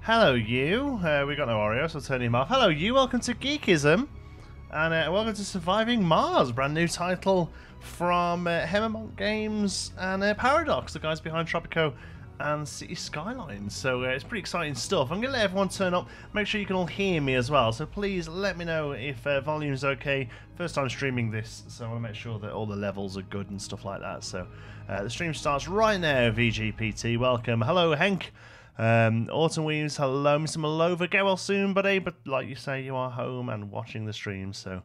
Hello, you. We got no Oreo, so I'll turn him off. Hello, you. Welcome to Geekism. And welcome to Surviving Mars, brand new title from Hemmermonk Games and Paradox, the guys behind Tropico and City Skylines. So it's pretty exciting stuff. I'm going to let everyone turn up. Make sure you can all hear me as well. So please let me know if volume's okay. First time streaming this, so I want to make sure that all the levels are good and stuff like that. So the stream starts right now, VGPT. Welcome. Hello, Henk. Autumn Weaves, hello, Mr. Malova. Get well soon, buddy. But like you say, you are home and watching the stream, so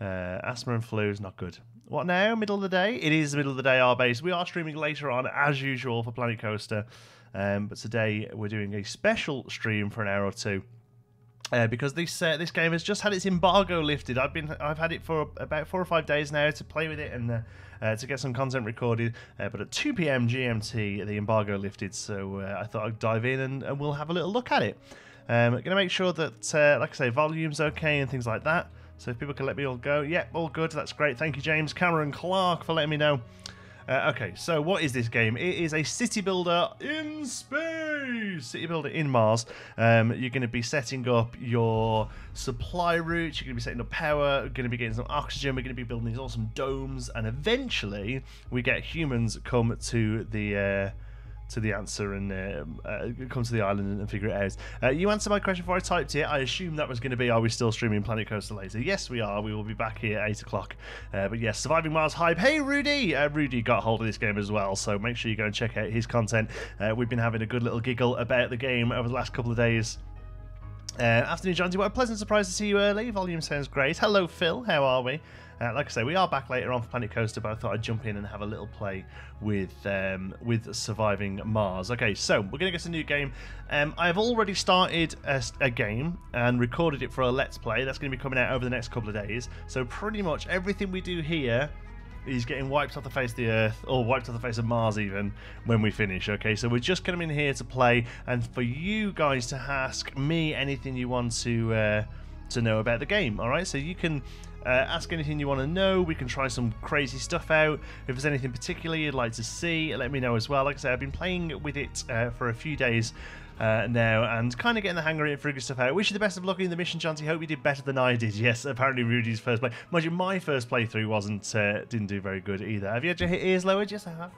asthma and flu is not good. What now? Middle of the day? It is the middle of the day, our base. We are streaming later on, as usual, for Planet Coaster. But today we're doing a special stream for an hour or two. Because this game has just had its embargo lifted. I've had it for about 4 or 5 days now to play with it and to get some content recorded. But at 2 PM GMT, the embargo lifted, so I thought I'd dive in and we'll have a little look at it. I'm going to make sure that, like I say, volume's okay and things like that. So if people can let me all go, yep, all good. That's great. Thank you, James Cameron Clark, for letting me know. Okay, so what is this game? It is a city builder in space! City builder in Mars. You're going to be setting up your supply routes, you're going to be setting up power, you're going to be getting some oxygen, we're going to be building these awesome domes, and eventually we get humans come to the answer and come to the island and figure it out. You answered my question before I typed it. I assumed that was going to be, are we still streaming Planet Coaster later? Yes, we are. We will be back here at 8 o'clock. But yes, Surviving Mars hype. Hey, Rudy! Rudy got hold of this game as well, so make sure you go and check out his content. We've been having a good little giggle about the game over the last couple of days. Afternoon, John. What a pleasant surprise to see you early. Volume sounds great. Hello, Phil. How are we? Like I say, we are back later on for Planet Coaster, but I thought I'd jump in and have a little play with Surviving Mars. Okay, so we're going to get a new game. I've already started a game and recorded it for a Let's Play. That's going to be coming out over the next couple of days. So pretty much everything we do here is getting wiped off the face of the Earth, or wiped off the face of Mars even, when we finish, okay? So we're just coming in here to play, and for you guys to ask me anything you want to know about the game, alright? So you can ask anything you want to know. We can try some crazy stuff out. If there's anything particular you'd like to see, let me know as well. Like I said, I've been playing with it for a few days now and kind of getting the hang of it, figuring stuff out. Wish you the best of luck in the mission, Chanty. Hope you did better than I did. Yes, apparently Rudy's first play. Mind you, my first playthrough didn't do very good either. Have you had your ears lowered? Yes, I have.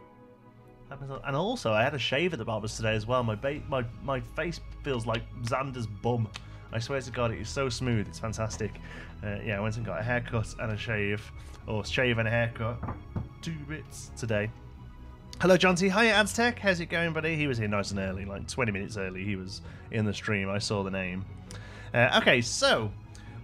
And also, I had a shave at the barber's today as well. My face feels like Xander's bum. I swear to God, it is so smooth. It's fantastic. Yeah, I went and got a haircut and a shave, or shave and a haircut, 2 bits today. Hello, John T. Hiya, Aztec. How's it going, buddy? He was here nice and early, like 20 minutes early. He was in the stream. I saw the name. Okay, so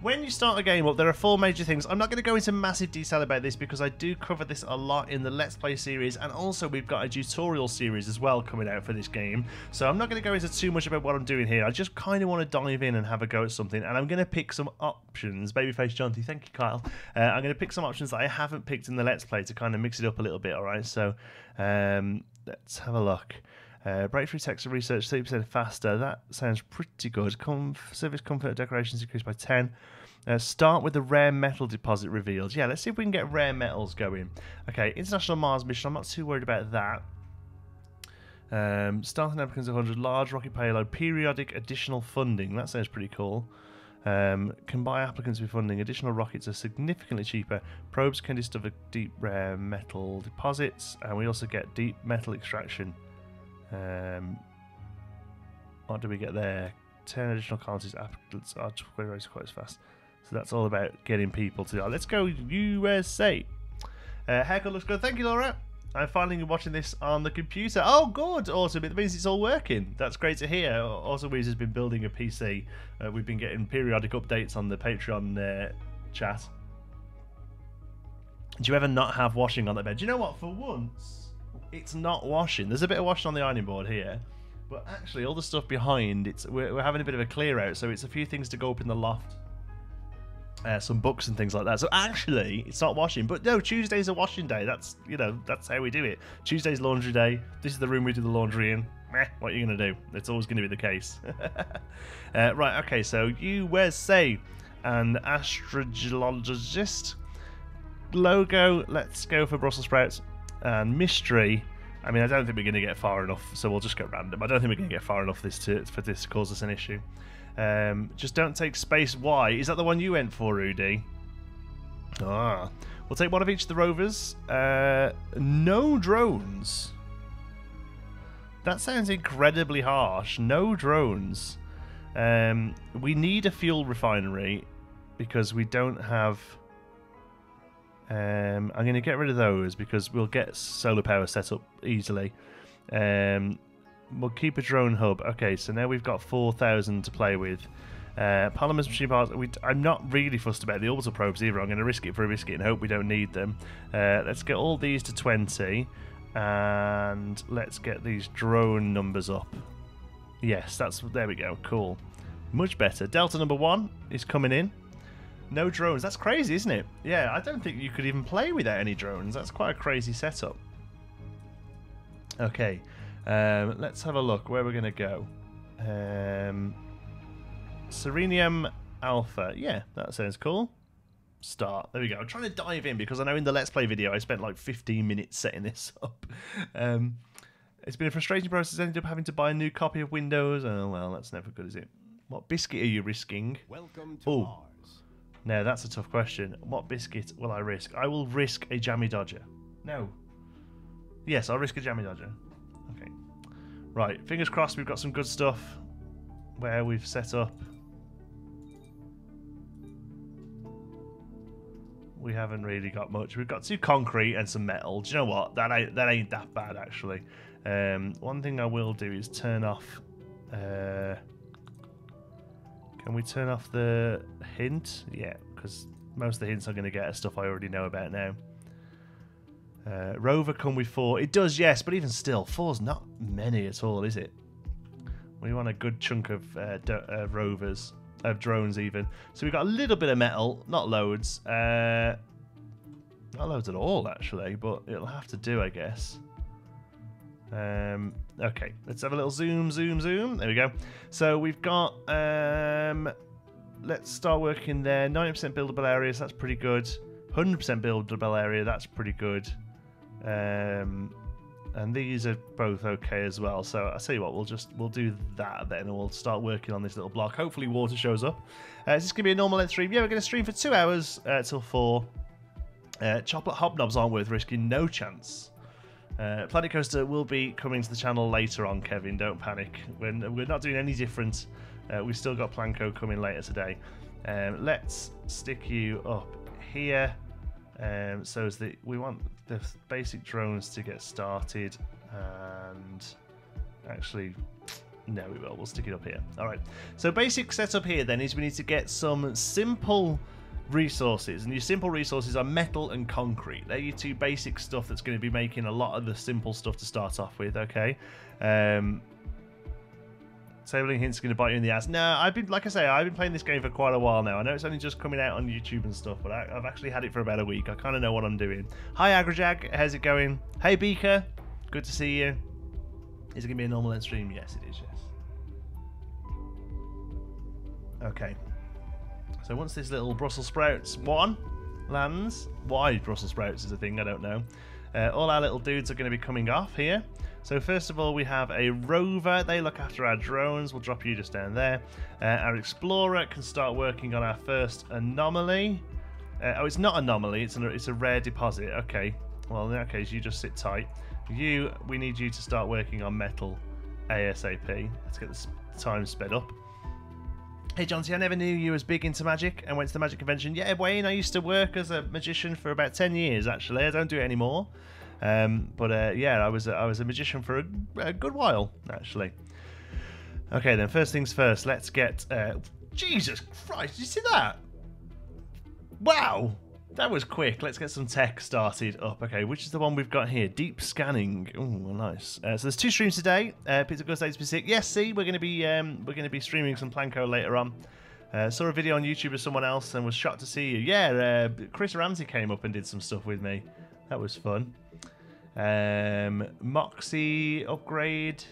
when you start a game up, there are 4 major things. I'm not going to go into massive detail about this because I do cover this a lot in the Let's Play series, and also we've got a tutorial series as well coming out for this game. So I'm not going to go into too much about what I'm doing here. I just kind of want to dive in and have a go at something, and I'm going to pick some options. Babyface Jonty, thank you, Kyle. I'm going to pick some options that I haven't picked in the Let's Play to kind of mix it up a little bit, alright? So let's have a look. Breakthrough text and research 30% faster. That sounds pretty good. Service comfort decorations increased by 10. Start with the rare metal deposit revealed. Yeah, let's see if we can get rare metals going. Okay, International Mars mission. I'm not too worried about that. Starting applicants 100. Large rocket payload. Periodic additional funding. That sounds pretty cool. Can buy applicants with funding. Additional rockets are significantly cheaper. Probes can discover deep rare metal deposits. And we also get deep metal extraction. What do we get there? 10 additional colonies. Applicants are quite as fast. So that's all about getting people to... let's go USA. Haircut looks good. Thank you, Laura. I'm finally watching this on the computer. Oh, good. Awesome. It means it's all working. That's great to hear. Also, Weez has been building a PC. We've been getting periodic updates on the Patreon chat. Do you ever not have washing on that bed? Do you know what? For once, it's not washing. There's a bit of washing on the ironing board here. But actually, all the stuff behind, we're having a bit of a clear out. So it's a few things to go up in the loft. Some books and things like that. So actually, it's not washing. But no, Tuesday's a washing day. That's, that's how we do it. Tuesday's laundry day. This is the room we do the laundry in. What are you going to do? It's always going to be the case. Right, okay, so USA and astrologist. Logo, let's go for Brussels sprouts. And mystery, I mean, I don't think we're going to get far enough, so we'll just go random. I don't think we're going to get far enough for this to cause us an issue. Just don't take space Y. Is that the one you went for, Rudy? Ah. We'll take one of each of the rovers. No drones. That sounds incredibly harsh. No drones. We need a fuel refinery because we don't have... I'm going to get rid of those because we'll get solar power set up easily. We'll keep a drone hub. Okay, so now we've got 4,000 to play with. Polymers, machine parts. I'm not really fussed about the orbital probes either. I'm going to risk it for a biscuit and hope we don't need them. Let's get all these to 20. And let's get these drone numbers up. Yes, there we go. Cool. Much better. Delta number 1 is coming in. No drones. That's crazy, isn't it? Yeah, I don't think you could even play without any drones. That's quite a crazy setup. Okay. Let's have a look where we're going to go. Serenium Alpha. Yeah, that sounds cool. Start. There we go. I'm trying to dive in because I know in the Let's Play video I spent like 15 minutes setting this up. It's been a frustrating process. I ended up having to buy a new copy of Windows. Oh, well, that's never good, is it? What biscuit are you risking? Welcome to Mars. No, that's a tough question. What biscuit will I risk? I will risk a Jammy Dodger. No. Yes, I'll risk a Jammy Dodger. Okay. Right, fingers crossed we've got some good stuff where we've set up. We haven't really got much. We've got 2 concrete and some metal. Do you know what? That ain't that bad, actually. One thing I will do is turn off... Can we turn off the hint? Yeah, because most of the hints I'm going to get are stuff I already know about now. Rover come with 4. It does, yes, but even still, 4's not many at all, is it? We want a good chunk of rovers, of drones even. So we've got a little bit of metal, not loads. Not loads at all, actually, but it'll have to do, I guess. Okay, let's have a little zoom. There we go. So we've got, let's start working there. 90% buildable areas, that's pretty good. 100% buildable area, that's pretty good. And these are both okay as well. So I'll tell you what, we'll do that then, and we'll start working on this little block. Hopefully water shows up. Is this going to be a normal length stream? Yeah, we're going to stream for 2 hours till 4. Chocolate hobnobs aren't worth risking, no chance. Planet Coaster will be coming to the channel later on, Kevin. Don't panic. We're not doing any different. We've still got Planco coming later today. Let's stick you up here. So as we want the basic drones to get started. And actually, no, we will. We'll stick it up here. All right. So basic setup here then is we need to get some simple resources, and your simple resources are metal and concrete. They're your 2 basic stuff that's going to be making a lot of the simple stuff to start off with. Okay. Sabling hints going to bite you in the ass. No, I've been playing this game for quite a while now. I know it's only just coming out on YouTube and stuff, but I've actually had it for about a week. I kind of know what I'm doing. Hi Agrajag, how's it going? Hey Beaker, good to see you. Is it going to be a normal end stream? Yes, it is. Yes. Okay. So once this little Brussels sprouts 1 lands, why Brussels sprouts is a thing, I don't know. All our little dudes are going to be coming off here. So first of all, we have a rover. They look after our drones. We'll drop you just down there. Our explorer can start working on our first anomaly. Oh, it's not anomaly. It's a rare deposit. Okay. Well, in that case, you just sit tight. We need you to start working on metal ASAP. Let's get the time sped up. Hey John, I never knew you was big into magic and went to the magic convention. Yeah, Wayne, I used to work as a magician for about 10 years, actually. I don't do it anymore. Yeah, I was a magician for a good while, actually. Okay, then, first things first, let's get... Jesus Christ, did you see that? Wow! That was quick. Let's get some tech started up. Okay, which is the one we've got here? Deep scanning. Oh, nice. So there's 2 streams today. Pizza Good State Specific. Yes, see, we're going to be streaming some Planco later on. Saw a video on YouTube of someone else and was shocked to see you. Yeah, Chris Ramsey came up and did some stuff with me. That was fun. Moxie upgrade.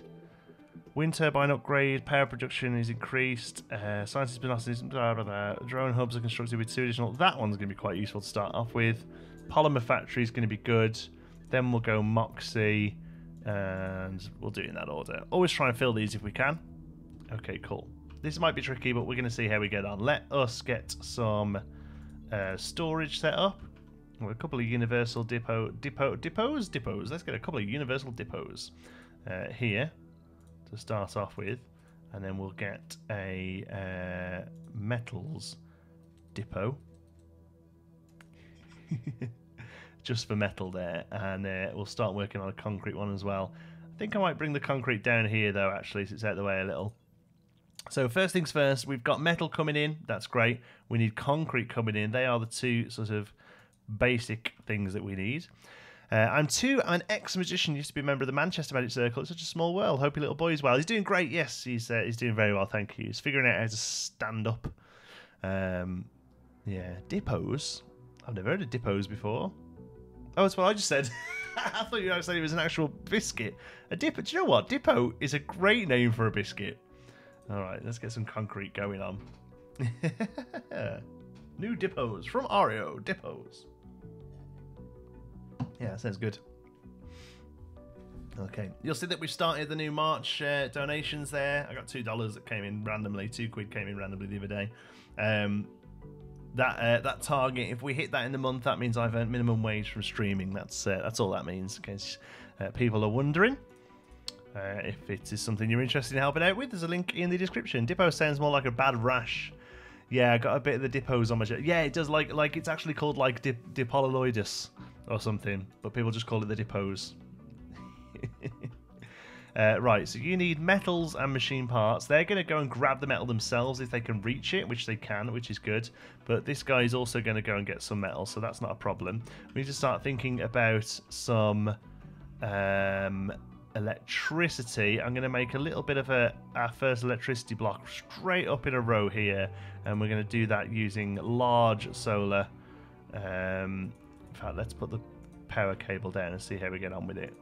Wind turbine upgrade, power production is increased, scientist velocities, blah, blah, blah. Drone hubs are constructed with 2 additional. That one's going to be quite useful to start off with. Polymer factory is going to be good. Then we'll go Moxie. And we'll do it in that order. Always try and fill these if we can. Okay, cool. This might be tricky, but we're going to see how we get on. Let us get some storage set up. A couple of universal depots. Let's get a couple of universal depots here to start off with, and then we'll get a metals depot just for metal there, and we'll start working on a concrete one as well. I think I might bring the concrete down here though, actually, so it's out of the way a little. So first things first, we've got metal coming in. That's great. We need concrete coming in. They are the two sort of basic things that we need. I'm an ex-magician, used to be a member of the Manchester Magic Circle. It's such a small world. Hope your little boy's well. He's doing great. Yes, he's doing very well, thank you. He's figuring out how to stand up. Yeah, dippos. I've never heard of dippos before. Oh, that's what I just said. I thought you were saying it was an actual biscuit. A dippo. Do you know what? Dippo is a great name for a biscuit. All right, let's get some concrete going on. New dippos from Oreo. Dippos. Yeah, sounds good. Okay, you'll see that we've started the new March donations there. I got $2 that came in randomly. £2 came in randomly the other day. That target, if we hit that in the month, that means I've earned minimum wage from streaming. That's all that means, in case people are wondering. If it is something you're interested in helping out with, there's a link in the description. Dippo sounds more like a bad rash. Yeah, I got a bit of the dippos on my chest. Yeah, it does, like it's actually called like dipololoidus or something, but people just call it the dippos. Right, so you need metals and machine parts. They're going to go and grab the metal themselves if they can reach it, which they can, which is good. But this guy is also going to go and get some metal, so that's not a problem. We need to start thinking about some electricity. I'm going to make a little bit of our first electricity block straight up in a row here, and we're going to do that using large solar. In fact, let's put the power cable down and see how we get on with it.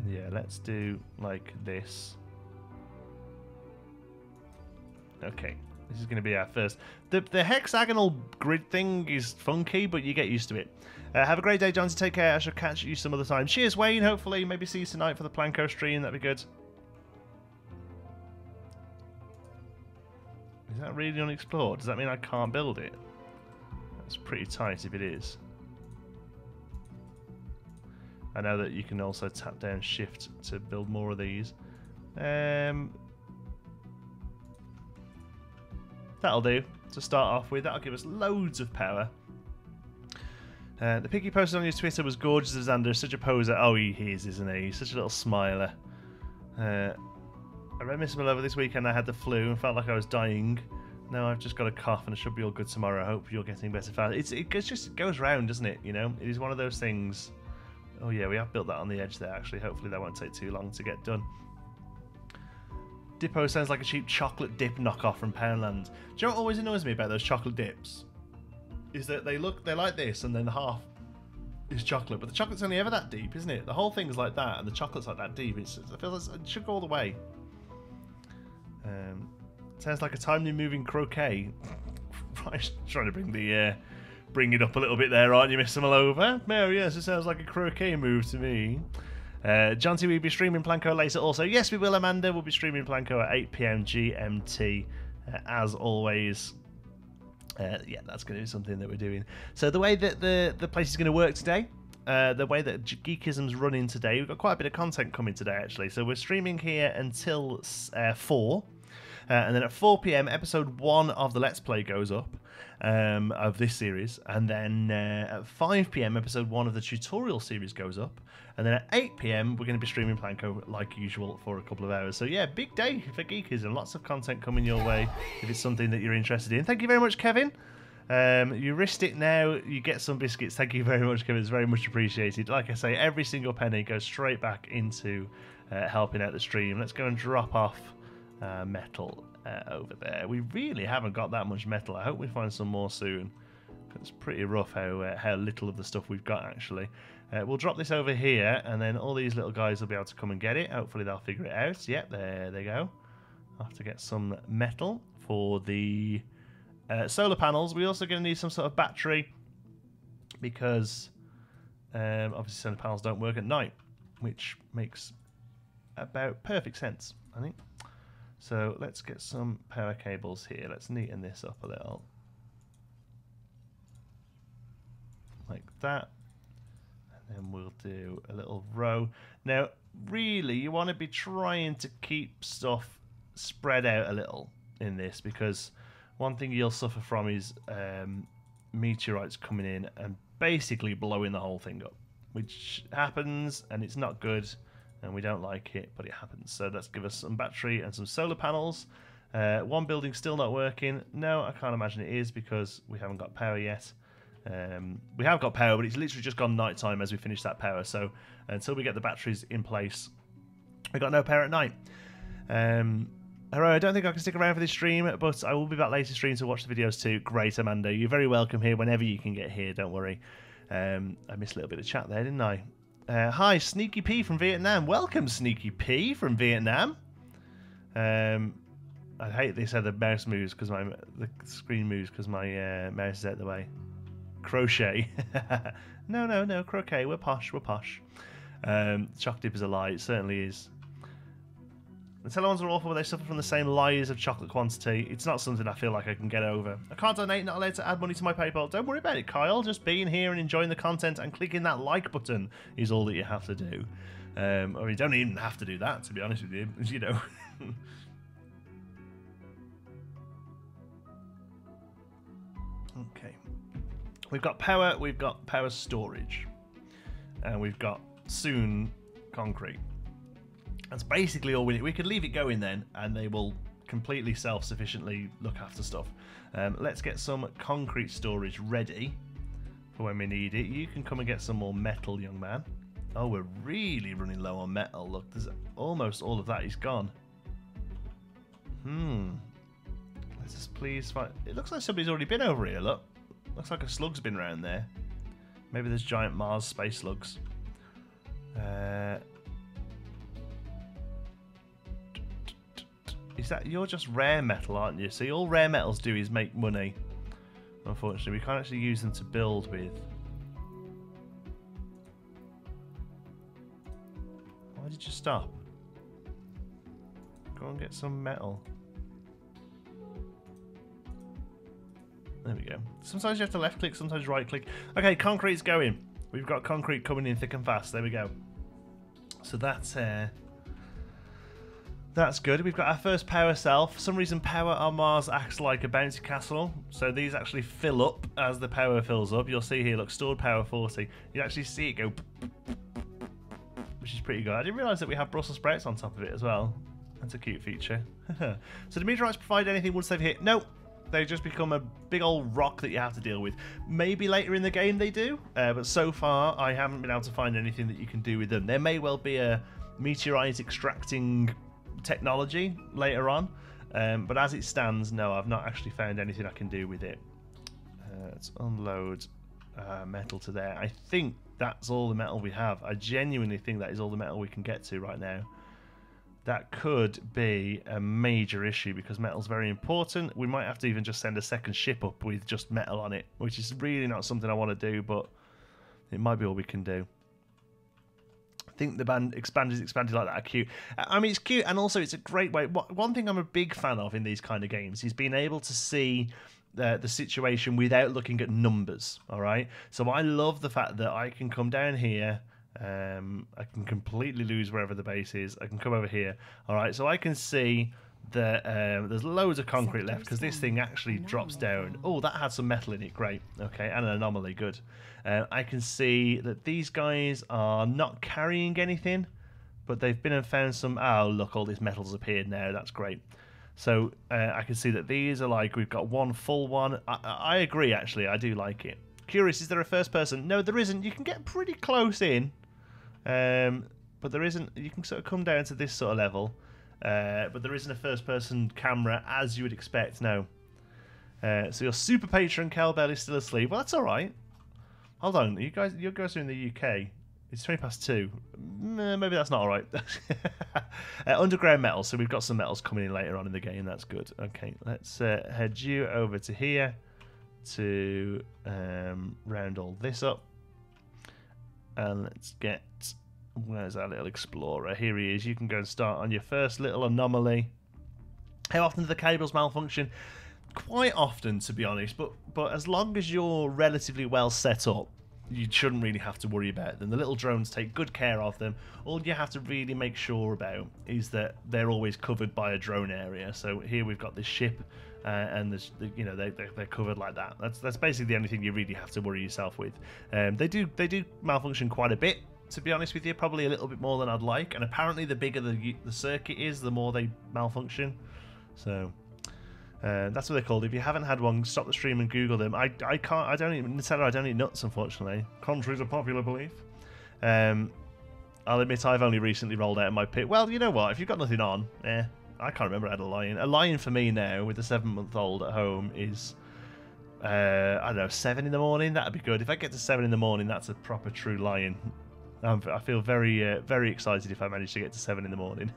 Yeah, let's do like this. Okay, this is going to be our first. The hexagonal grid thing is funky, but you get used to it. Have a great day, John. Take care. I shall catch you some other time. Cheers, Wayne. Hopefully, maybe see you tonight for the Planko stream. That'd be good. Is that really unexplored? Does that mean I can't build it? That's pretty tight if it is. I know that you can also tap down shift to build more of these. That'll do to start off with. That'll give us loads of power. The pic you posted on your Twitter was gorgeous as Xander. Such a poser. Oh, he is, isn't he? He's such a little smiler. I read Miss Malova this weekend. I had the flu and felt like I was dying. No, I've just got a cough and it should be all good tomorrow. I hope you're getting better fast. It just goes round, doesn't it? You know, it is one of those things. Oh yeah, we have built that on the edge there, actually. Hopefully that won't take too long to get done. Dippo sounds like a cheap chocolate dip knockoff from Poundland. Do you know what always annoys me about those chocolate dips? Is that they're like this and then half is chocolate, but the chocolate's only ever that deep, isn't it? The whole thing's like that and the chocolate's like that deep. I feel like it should go all the way. Sounds like a timely moving croquet. Right, trying to bring it up a little bit there, aren't you, Mr. Malova? No, yes, it sounds like a croquet move to me. John T, we'll be streaming Planko later also. Yes, we will, Amanda. We'll be streaming Planko at 8 PM GMT, as always. Yeah, that's going to be something that we're doing. So the way that the place is going to work today, the way that Geekism's running today, we've got quite a bit of content coming today, actually. So we're streaming here until 4. And then at 4 PM, episode 1 of the Let's Play goes up of this series. And then at 5 PM, episode 1 of the tutorial series goes up. And then at 8 PM, we're going to be streaming Planko like usual for a couple of hours. So yeah, big day for Geekism. Lots of content coming your way if it's something that you're interested in. Thank you very much, Kevin. You risked it now. You get some biscuits. Thank you very much, Kevin. It's very much appreciated. Like I say, every single penny goes straight back into helping out the stream. Let's go and drop off metal over there. We really haven't got that much metal. I hope we find some more soon. It's pretty rough how little of the stuff we've got, actually. We'll drop this over here, and then all these little guys will be able to come and get it. Hopefully they'll figure it out. Yep, there they go. I'll have to get some metal for the solar panels. We're also going to need some sort of battery, because Obviously, solar panels don't work at night, which makes about perfect sense, I think. So let's get some power cables here. Let's neaten this up a little. Like that. And then we'll do a little row. Now, really, you want to be trying to keep stuff spread out a little in this, because one thing you'll suffer from is meteorites coming in and basically blowing the whole thing up, which happens, and it's not good, and we don't like it, but it happens. So let's give us some battery and some solar panels. One building's still not working. No, I can't imagine it is, because we haven't got power yet. We have got power, but it's literally just gone night time as we finish that power. So until we get the batteries in place, we got no power at night. Hero, I don't think I can stick around for this stream, but I will be back later stream to watch the videos too. Great, Amanda. You're very welcome here whenever you can get here, don't worry. I missed a little bit of chat there, didn't I? Hi, Sneaky P from Vietnam. Welcome, Sneaky P from Vietnam. I hate they said the mouse moves because the screen moves because my mouse is out the way. Crochet. No, croquet. We're posh, we're posh. Choc dip is a lie, it certainly is. The Telewans are awful, but they suffer from the same lies of chocolate quantity. It's not something I feel like I can get over. I can't donate, not allowed to add money to my PayPal. Don't worry about it, Kyle. Just being here and enjoying the content and clicking that like button is all that you have to do. Or you don't even have to do that, to be honest with you. You know. Okay. We've got power storage. And we've got soon concrete. That's basically all we need. We could leave it going then, and they will completely self-sufficiently look after stuff. Let's get some concrete storage ready for when we need it. You can come and get some more metal, young man. Oh, we're really running low on metal. Look, there's almost all of that is gone. Let's just please find... It looks like somebody's already been over here, look. Looks like a slug's been around there. Maybe there's giant Mars space slugs. Is that... You're just rare metal, aren't you? See, all rare metals do is make money. Unfortunately, we can't actually use them to build with. Why did you stop? Go and get some metal. There we go. Sometimes you have to left click, sometimes right click. Okay, concrete's going. We've got concrete coming in thick and fast. There we go. So that's good. We've got our first power cell. For some reason, power on Mars acts like a bouncy castle. So these actually fill up as the power fills up. You'll see here, look, stored power 40. You actually see it go, which is pretty good. I didn't realise that we have Brussels sprouts on top of it as well. That's a cute feature. So do meteorites provide anything once they've hit? No. They just become a big old rock that you have to deal with. Maybe later in the game they do, but so far I haven't been able to find anything that you can do with them. There may well be a meteorite extracting technology later on, but as it stands, no, I've not actually found anything I can do with it. Let's unload metal to there. I think that's all the metal we have. I genuinely think that is all the metal we can get to right now. That could be a major issue because metal's very important. We might have to even just send a second ship up with just metal on it, which is really not something I want to do, but it might be all we can do. I think the band expanded like that are cute. I mean, it's cute, and also it's a great way. One thing I'm a big fan of in these kind of games is being able to see the situation without looking at numbers, all right? So I love the fact that I can come down here. I can completely lose wherever the base is. I can come over here. All right, so I can see that there's loads of concrete left because this thing actually drops down. Oh, that had some metal in it. Great. Okay, and an anomaly. Good. I can see that these guys are not carrying anything, but they've been and found some... Oh, look, all this metal's appeared now. That's great. So I can see that these are like... We've got one full one. I agree, actually. I do like it. Curious, is there a first person? No, there isn't. You can get pretty close in. But there isn't. You can sort of come down to this sort of level, but there isn't a first-person camera as you would expect. No. So your super patron Cowbell is still asleep. Well, that's all right. Hold on, you guys are in the UK. It's 2:20. Maybe that's not all right. Underground metal. So we've got some metals coming in later on in the game. That's good. Okay, let's head you over to here to round all this up. And let's get... Where's our little explorer? Here he is. You can go and start on your first little anomaly. How often do the cables malfunction? Quite often, to be honest. But as long as you're relatively well set up, you shouldn't really have to worry about them. The little drones take good care of them. All you have to really make sure about is that they're always covered by a drone area. So here we've got this ship, and this, you know, they're covered like that. That's basically the only thing you really have to worry yourself with. They do malfunction quite a bit, to be honest with you, probably a little bit more than I'd like. And apparently, the bigger the circuit is, the more they malfunction. So. That's what they're called. If you haven't had one, stop the stream and Google them. I don't eat nuts, unfortunately. Contrary to popular belief. I'll admit I've only recently rolled out of my pit. Well, you know what? If you've got nothing on, I can't remember I had a lion. A lion for me now, with a 7-month-old at home, is I don't know, 7 in the morning. That'd be good. If I get to 7 in the morning, that's a proper true lion. I feel very very excited if I manage to get to 7 in the morning.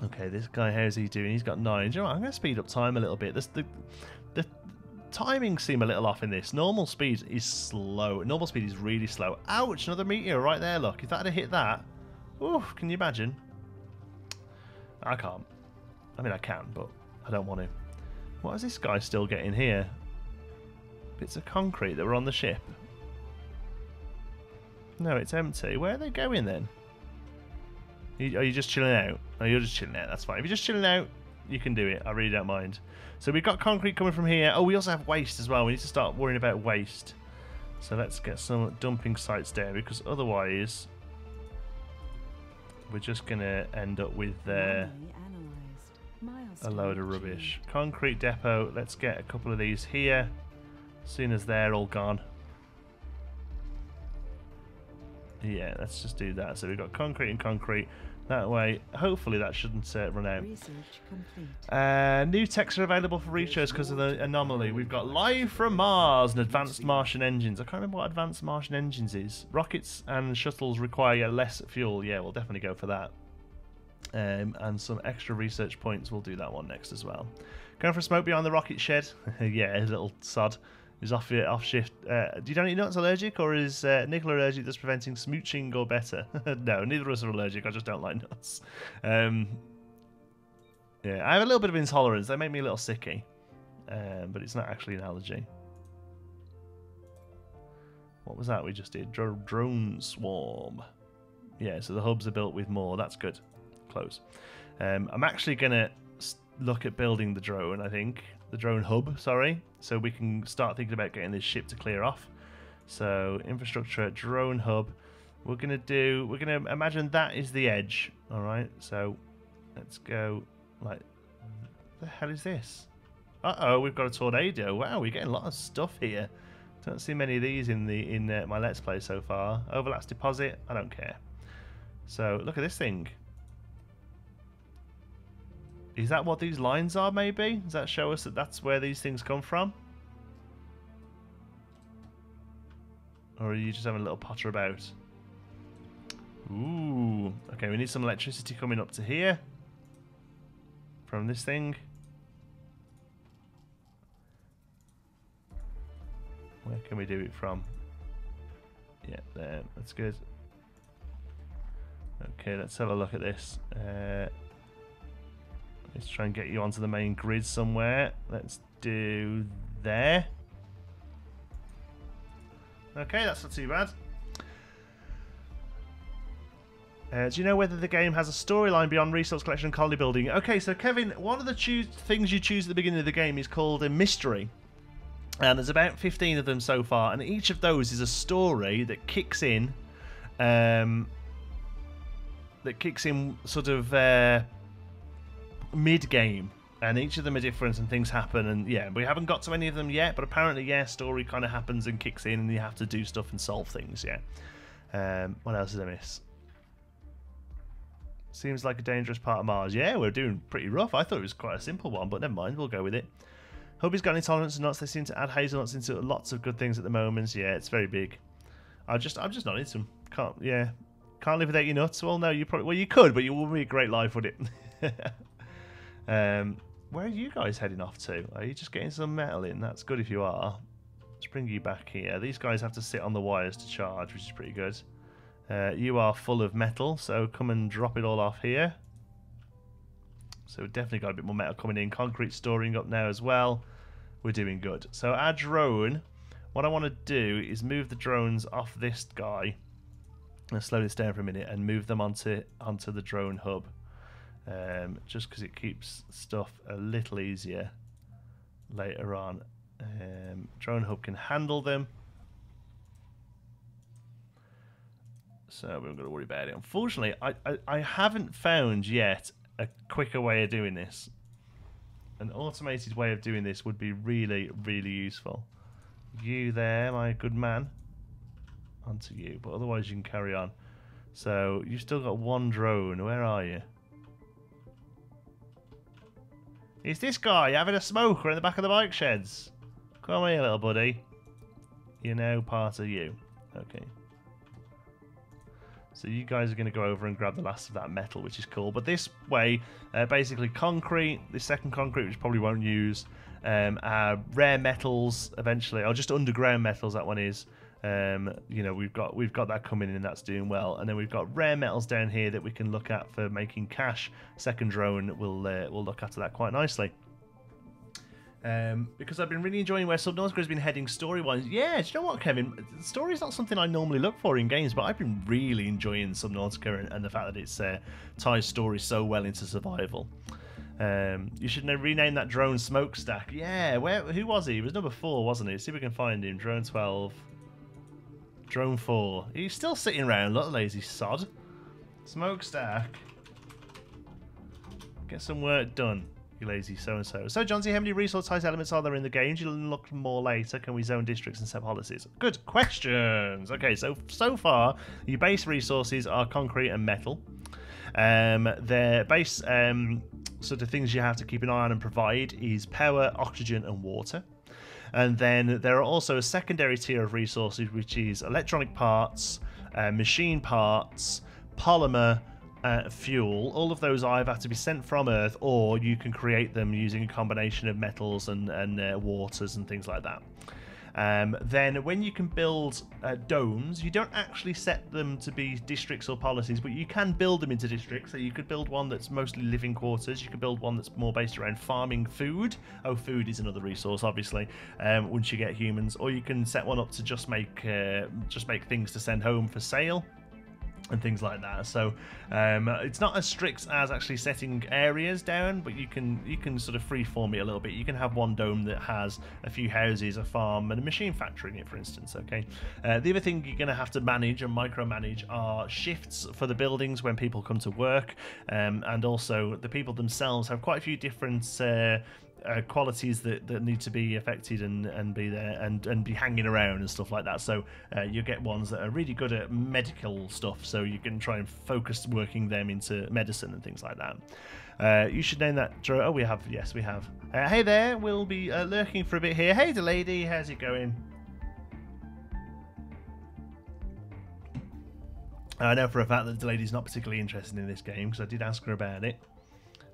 Okay, this guy, how's he doing? He's got 9. Do you know what? I'm going to speed up time a little bit. The timings seem a little off in this. Normal speed is slow. Normal speed is really slow. Ouch, another meteor right there, look. If that had hit that... Oof, can you imagine? I can't. I mean, I can, but I don't want to. What is this guy still getting here? Bits of concrete that were on the ship. No, it's empty. Where are they going, then? Are you just chilling out? Oh, you're just chilling out. That's fine. If you're just chilling out, you can do it. I really don't mind. So we've got concrete coming from here. Oh, we also have waste as well. We need to start worrying about waste. So let's get some dumping sites down, because otherwise we're just going to end up with a load of rubbish. Concrete depot. Let's get a couple of these here. As soon as they're all gone. Yeah, let's just do that. So we've got concrete and concrete. That way, hopefully that shouldn't run out. Research complete. New texts are available for research because of the anomaly. We've got Live from Mars and Advanced Martian Engines. I can't remember what Advanced Martian Engines is. Rockets and shuttles require less fuel. Yeah, we'll definitely go for that. And some extra research points. We'll do that one next as well. Going for smoke behind the rocket shed. Yeah, a little sod. Is off shift. You don't eat nuts, allergic, or is nickel allergic that's preventing smooching or better? No, neither of us are allergic. I just don't like nuts. Yeah, I have a little bit of intolerance. They make me a little sicky, but it's not actually an allergy. What was that we just did? Drone swarm. Yeah, so the hubs are built with more. That's good. Close. I'm actually gonna look at building the drone. I think. The drone hub, sorry, so we can start thinking about getting this ship to clear off. So infrastructure, drone hub. We're gonna imagine that is the edge. All right, so let's go like, the hell is this? Uh-oh, we've got a tornado. Wow, we're getting a lot of stuff here. Don't see many of these in my Let's Play so far. Overlaps deposit, I don't care. So look at this thing. Is that what these lines are, maybe? Does that show us that that's where these things come from? Or are you just having a little potter about? Ooh. Okay, we need some electricity coming up to here. From this thing. Where can we do it from? Yeah, there. That's good. Okay, let's have a look at this. Let's try and get you onto the main grid somewhere. Let's do there. Okay, that's not too bad. Do you know whether the game has a storyline beyond resource collection and colony building? Okay, so Kevin, one of the things you choose at the beginning of the game is called a mystery. And there's about 15 of them so far, and each of those is a story that kicks in. Sort of mid-game, and each of them are different and things happen, and yeah, we haven't got to any of them yet, but apparently, yeah, story kind of happens and kicks in and you have to do stuff and solve things, yeah. What else did I miss? Seems like a dangerous part of Mars. Yeah, we're doing pretty rough. I thought it was quite a simple one, but never mind, we'll go with it. Hubby's got intolerance to nuts. They seem to add hazelnuts into lots of good things at the moment. Yeah, it's very big. I'm just not into them. Can't live without your nuts. Well, no, you could, but it wouldn't be a great life, would it? Where are you guys heading off to? Are you just getting some metal in? That's good if you are. Let's bring you back here. These guys have to sit on the wires to charge, which is pretty good. You are full of metal, so come and drop it all off here. So we've definitely got a bit more metal coming in. Concrete storing up now as well. We're doing good. So our drone, what I want to do is move the drones off this guy. Let's slow this down for a minute and move them onto the drone hub. Just because it keeps stuff a little easier later on. Drone hub can handle them. So we're not going to worry about it. Unfortunately, I haven't found yet a quicker way of doing this. An automated way of doing this would be really, really useful. You there, my good man. Onto you, but otherwise you can carry on. So you've still got one drone. Where are you? Is this guy having a smoker in the back of the bike sheds? Come here, little buddy. You're now part of you. Okay. So you guys are going to go over and grab the last of that metal, which is cool. But this way, basically concrete, the second concrete, which probably won't use, rare metals eventually, or just underground metals, that one is. You know, we've got that coming in and that's doing well. And then we've got rare metals down here that we can look at for making cash. Second drone will look after that quite nicely. Because I've been really enjoying where Subnautica has been heading story-wise. Yeah, do you know what, Kevin? Story's not something I normally look for in games, but I've been really enjoying Subnautica and the fact that it's ties story so well into survival. You should rename that drone Smokestack. Yeah, who was he? He was number 4, wasn't he? See if we can find him. Drone 12. Drone 4. He's still sitting around. Look, lazy sod. Smokestack. Get some work done. You lazy so-and-so. So, John, see how many resource type elements are there in the game? You'll look more later. Can we zone districts and set policies? Good questions. Okay, so far, your base resources are concrete and metal. Their base sort of things you have to keep an eye on and provide is power, oxygen, and water. And then there are also a secondary tier of resources, which is electronic parts, machine parts, polymer, fuel. All of those either have to be sent from Earth, or you can create them using a combination of metals and waters and things like that. Then when you can build domes, you don't actually set them to be districts or policies, but you can build them into districts. So you could build one that's mostly living quarters. You could build one that's more based around farming food. Oh, food is another resource, obviously, once you get humans. Or you can set one up to just make things to send home for sale. And things like that. So it's not as strict as actually setting areas down, but you can sort of freeform it a little bit. You can have one dome that has a few houses, a farm, and a machine factory in it, for instance. Okay. The other thing you're going to have to manage and micromanage are shifts for the buildings when people come to work, and also the people themselves have quite a few different qualities that need to be affected and be there and be hanging around and stuff like that. So you get ones that are really good at medical stuff, so you can try and focus working them into medicine and things like that. You should name that. Oh, we have. Yes, we have. Hey there, we'll be lurking for a bit here. Hey, the lady, how's it going? I know for a fact that the lady's not particularly interested in this game because I did ask her about it.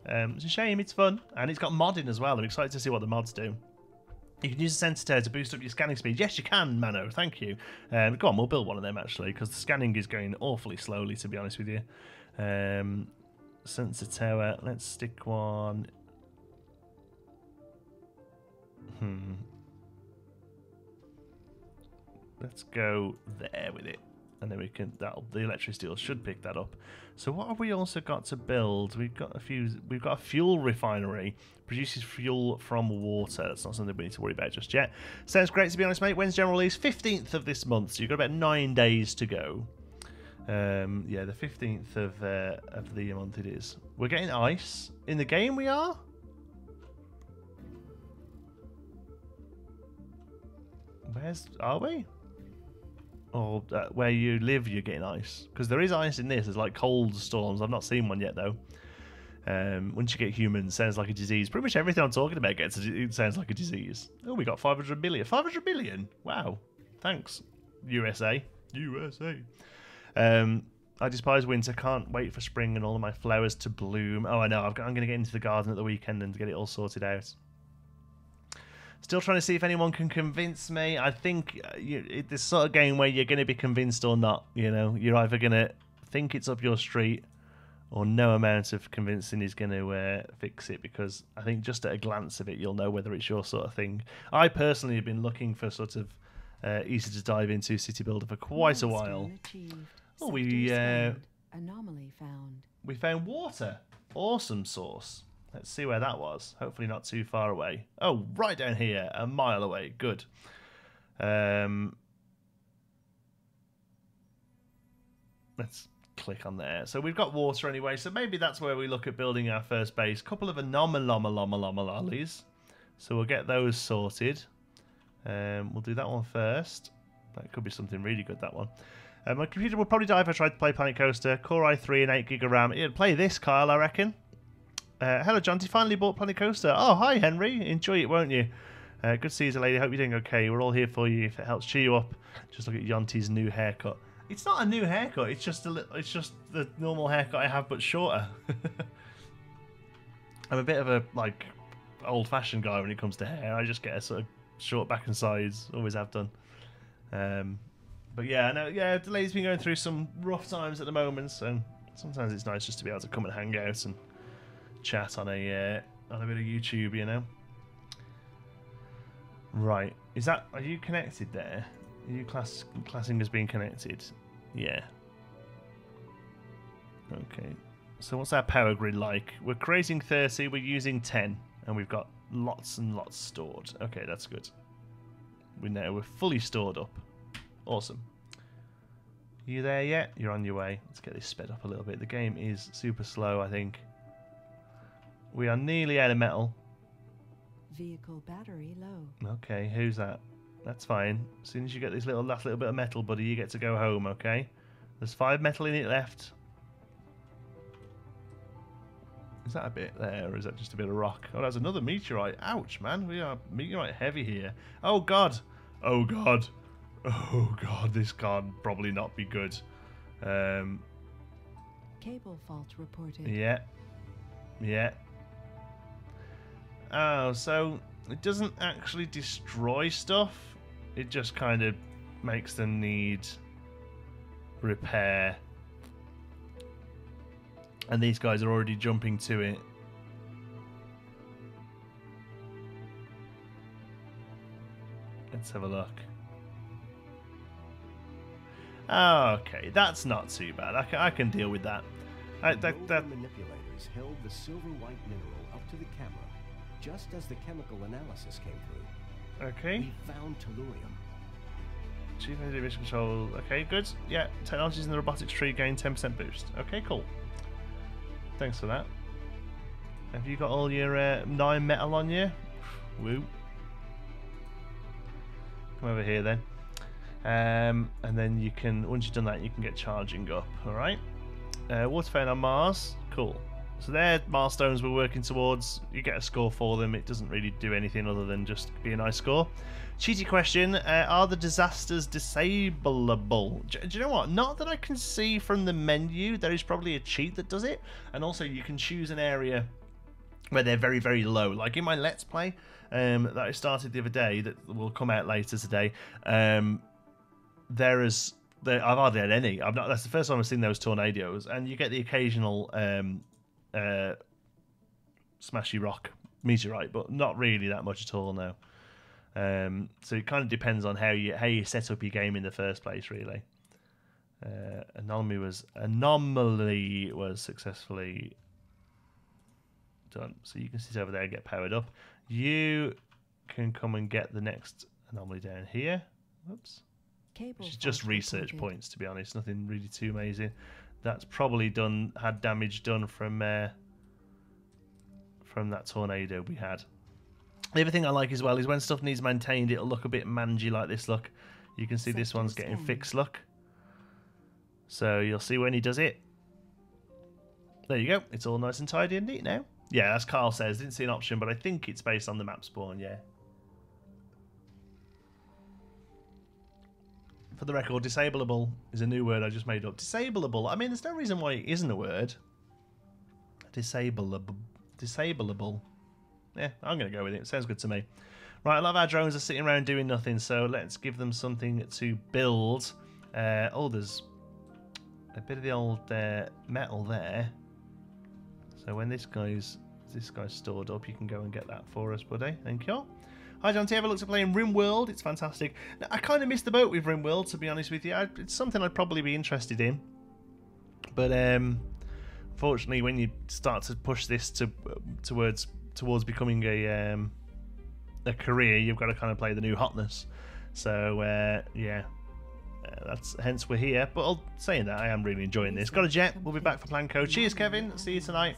It's a shame. It's fun, and it's got modding as well. I'm excited to see what the mods do. You can use a sensor to boost up your scanning speed. Yes, you can, Mano. Thank you. Go on, we'll build one of them, actually, because the scanning is going awfully slowly, to be honest with you. Sensor tower. Let's stick one. Let's go there with it. And then we can, the electricity should pick that up. So what have we also got to build? We've got a fuel refinery, produces fuel from water. That's not something we need to worry about just yet. Sounds great, to be honest, mate. When's general release? 15th of this month, so you've got about 9 days to go. Yeah, the 15th of the month it is. We're getting ice in the game. We are. Are we? Or where you live, you're getting ice. Because there is ice in this. There's like cold storms. I've not seen one yet, though. Once you get humans, sounds like a disease. Pretty much everything I'm talking about it sounds like a disease. Oh, we got 500 million. 500 million? Wow. Thanks, USA. USA. I despise winter. Can't wait for spring and all of my flowers to bloom. Oh, I know. I'm going to get into the garden at the weekend and get it all sorted out. Still trying to see if anyone can convince me. I think this sort of game where you're going to be convinced or not. You know, you're either going to think it's up your street, or no amount of convincing is going to fix it. Because I think just at a glance of it, you'll know whether it's your sort of thing. I personally have been looking for sort of easy to dive into city builder for quite a while. Oh, anomaly found. We found water. Awesome source. Let's see where that was. Hopefully not too far away. Oh, right down here, a mile away. Good. Let's click on there. So we've got water anyway, so maybe that's where we look at building our first base. Couple of anomalies. So we'll get those sorted. We'll do that one first. That could be something really good, that one. My computer will probably die if I tried to play Planet Coaster. Core i3 and 8 gig of RAM. It'll play this, Kyle, I reckon. Hello, Jonty. Finally bought Planet Coaster. Oh, hi, Henry. Enjoy it, won't you? Good to see you, lady. Hope you're doing okay. We're all here for you if it helps cheer you up. Just look at Jonty's new haircut. It's not a new haircut. It's just it's just the normal haircut I have, but shorter. I'm a bit of a old-fashioned guy when it comes to hair. I just get a sort of short back and sides. Always have done. But yeah, I know. Yeah, the lady's been going through some rough times at the moment, so sometimes it's nice just to be able to come and hang out and chat on a bit of YouTube, you know. Right, are you connected there? Are you classing as being connected? Yeah. Okay. So what's our power grid like? We're creating 30, we're using 10, and we've got lots and lots stored. Okay, that's good. We're fully stored up. Awesome. You there yet? You're on your way. Let's get this sped up a little bit. The game is super slow, I think. We are nearly out of metal. Vehicle battery low. Okay, who's that? That's fine. As soon as you get this last little bit of metal, buddy, you get to go home, okay? There's 5 metal in it left. Is that a bit there, or is that just a bit of rock? Oh, that's another meteorite. Ouch, man. We are meteorite heavy here. Oh, God. Oh, God. Oh, God. This can't probably not be good. Cable fault reported. Yeah. Yeah. Oh, so it doesn't actually destroy stuff. It just kind of makes them need repair. And these guys are already jumping to it. Let's have a look. Okay, that's not too bad. I can deal with that. That manipulators held the silver white mineral up to the camera just as the chemical analysis came through. Okay. We found tellurium. Chief energy emission control. Okay, good. Yeah, technologies in the robotics tree gain 10% boost. Okay, cool. Thanks for that. Have you got all your 9 metal on you? Woo. Come over here then. And then you can, once you've done that, you can get charging up. Alright. Water fountain on Mars. Cool. So they're milestones we're working towards. You get a score for them. It doesn't really do anything other than just be a nice score. Cheaty question. Are the disasters disableable? Do you know what? Not that I can see from the menu. There is probably a cheat that does it. And also you can choose an area where they're very, very low. Like in my Let's Play that I started the other day that will come out later today, I've hardly had any. That's the first time I've seen those tornadoes. And you get the occasional smashy rock meteorite, but not really that much at all now. So it kind of depends on how you set up your game in the first place, really. Anomaly was successfully done, so you can sit over there and get powered up. You can come and get the next anomaly down here. Whoops. Which is just research points, to be honest. Nothing really too amazing. That's probably had damage done from that tornado we had. The other thing I like as well is when stuff needs maintained, it'll look a bit mangy like this. Look, you can see this one's getting fixed. Look, so you'll see when he does it. There you go. It's all nice and tidy and neat now. Yeah, as Carl says, didn't see an option, but I think it's based on the map spawn. Yeah. For the record, disableable is a new word I just made up. Disableable. I mean, there's no reason why it isn't a word. Disableable. Yeah, I'm going to go with it. It sounds good to me. Right, a lot of our drones are sitting around doing nothing, so let's give them something to build. Oh, there's a bit of the old metal there. So when this guy's stored up, you can go and get that for us, buddy. Thank you. Hi, John T. Ever looked at playing RimWorld? It's fantastic. Now, I kind of missed the boat with RimWorld, to be honest with you. It's something I'd probably be interested in. But fortunately, when you start to push this towards becoming a career, you've got to kind of play the new hotness. So yeah, that's hence we're here. But saying that, I am really enjoying this. Got a jet. We'll be back for Planco. Cheers, Kevin. See you tonight.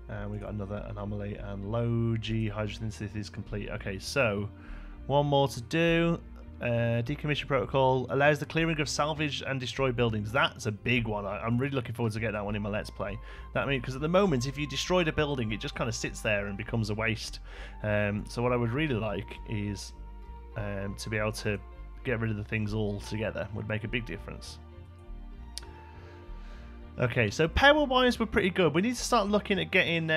And we got another anomaly and low G hydrogen synthesis is complete. Okay, so one more to do. Decommission protocol allows the clearing of salvaged and destroyed buildings. That's a big one. I'm really looking forward to getting that one in my Let's Play. That means because at the moment, if you destroyed a building, it just kind of sits there and becomes a waste. So what I would really like is to be able to get rid of the things all together. Would make a big difference. Okay, so power-wise, we're pretty good. We need to start looking at getting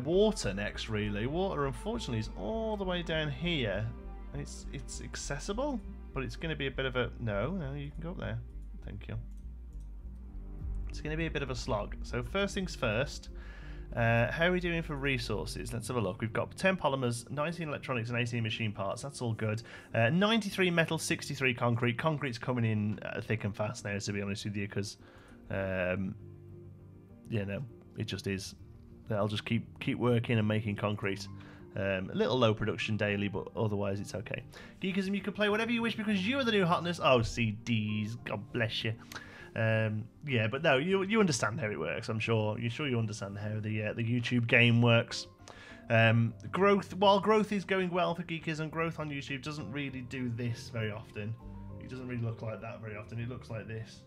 water next, really. Water, unfortunately, is all the way down here. It's accessible, but it's going to be a bit of a... No, you can go up there. Thank you. It's going to be a bit of a slog. So first things first, how are we doing for resources? Let's have a look. We've got 10 polymers, 19 electronics, and 18 machine parts. That's all good. 93 metal, 63 concrete. Concrete's coming in thick and fast now, to be honest with you, because, you know, it just is. I'll just keep working and making concrete. A little low production daily, but otherwise it's okay. Geekism, you can play whatever you wish because you are the new hotness. Oh, CDs, God bless you. Yeah, but no, you understand how it works. I'm sure you understand how the YouTube game works. While growth is going well for Geekism, growth on YouTube doesn't really do this very often. It doesn't really look like that very often. It looks like this.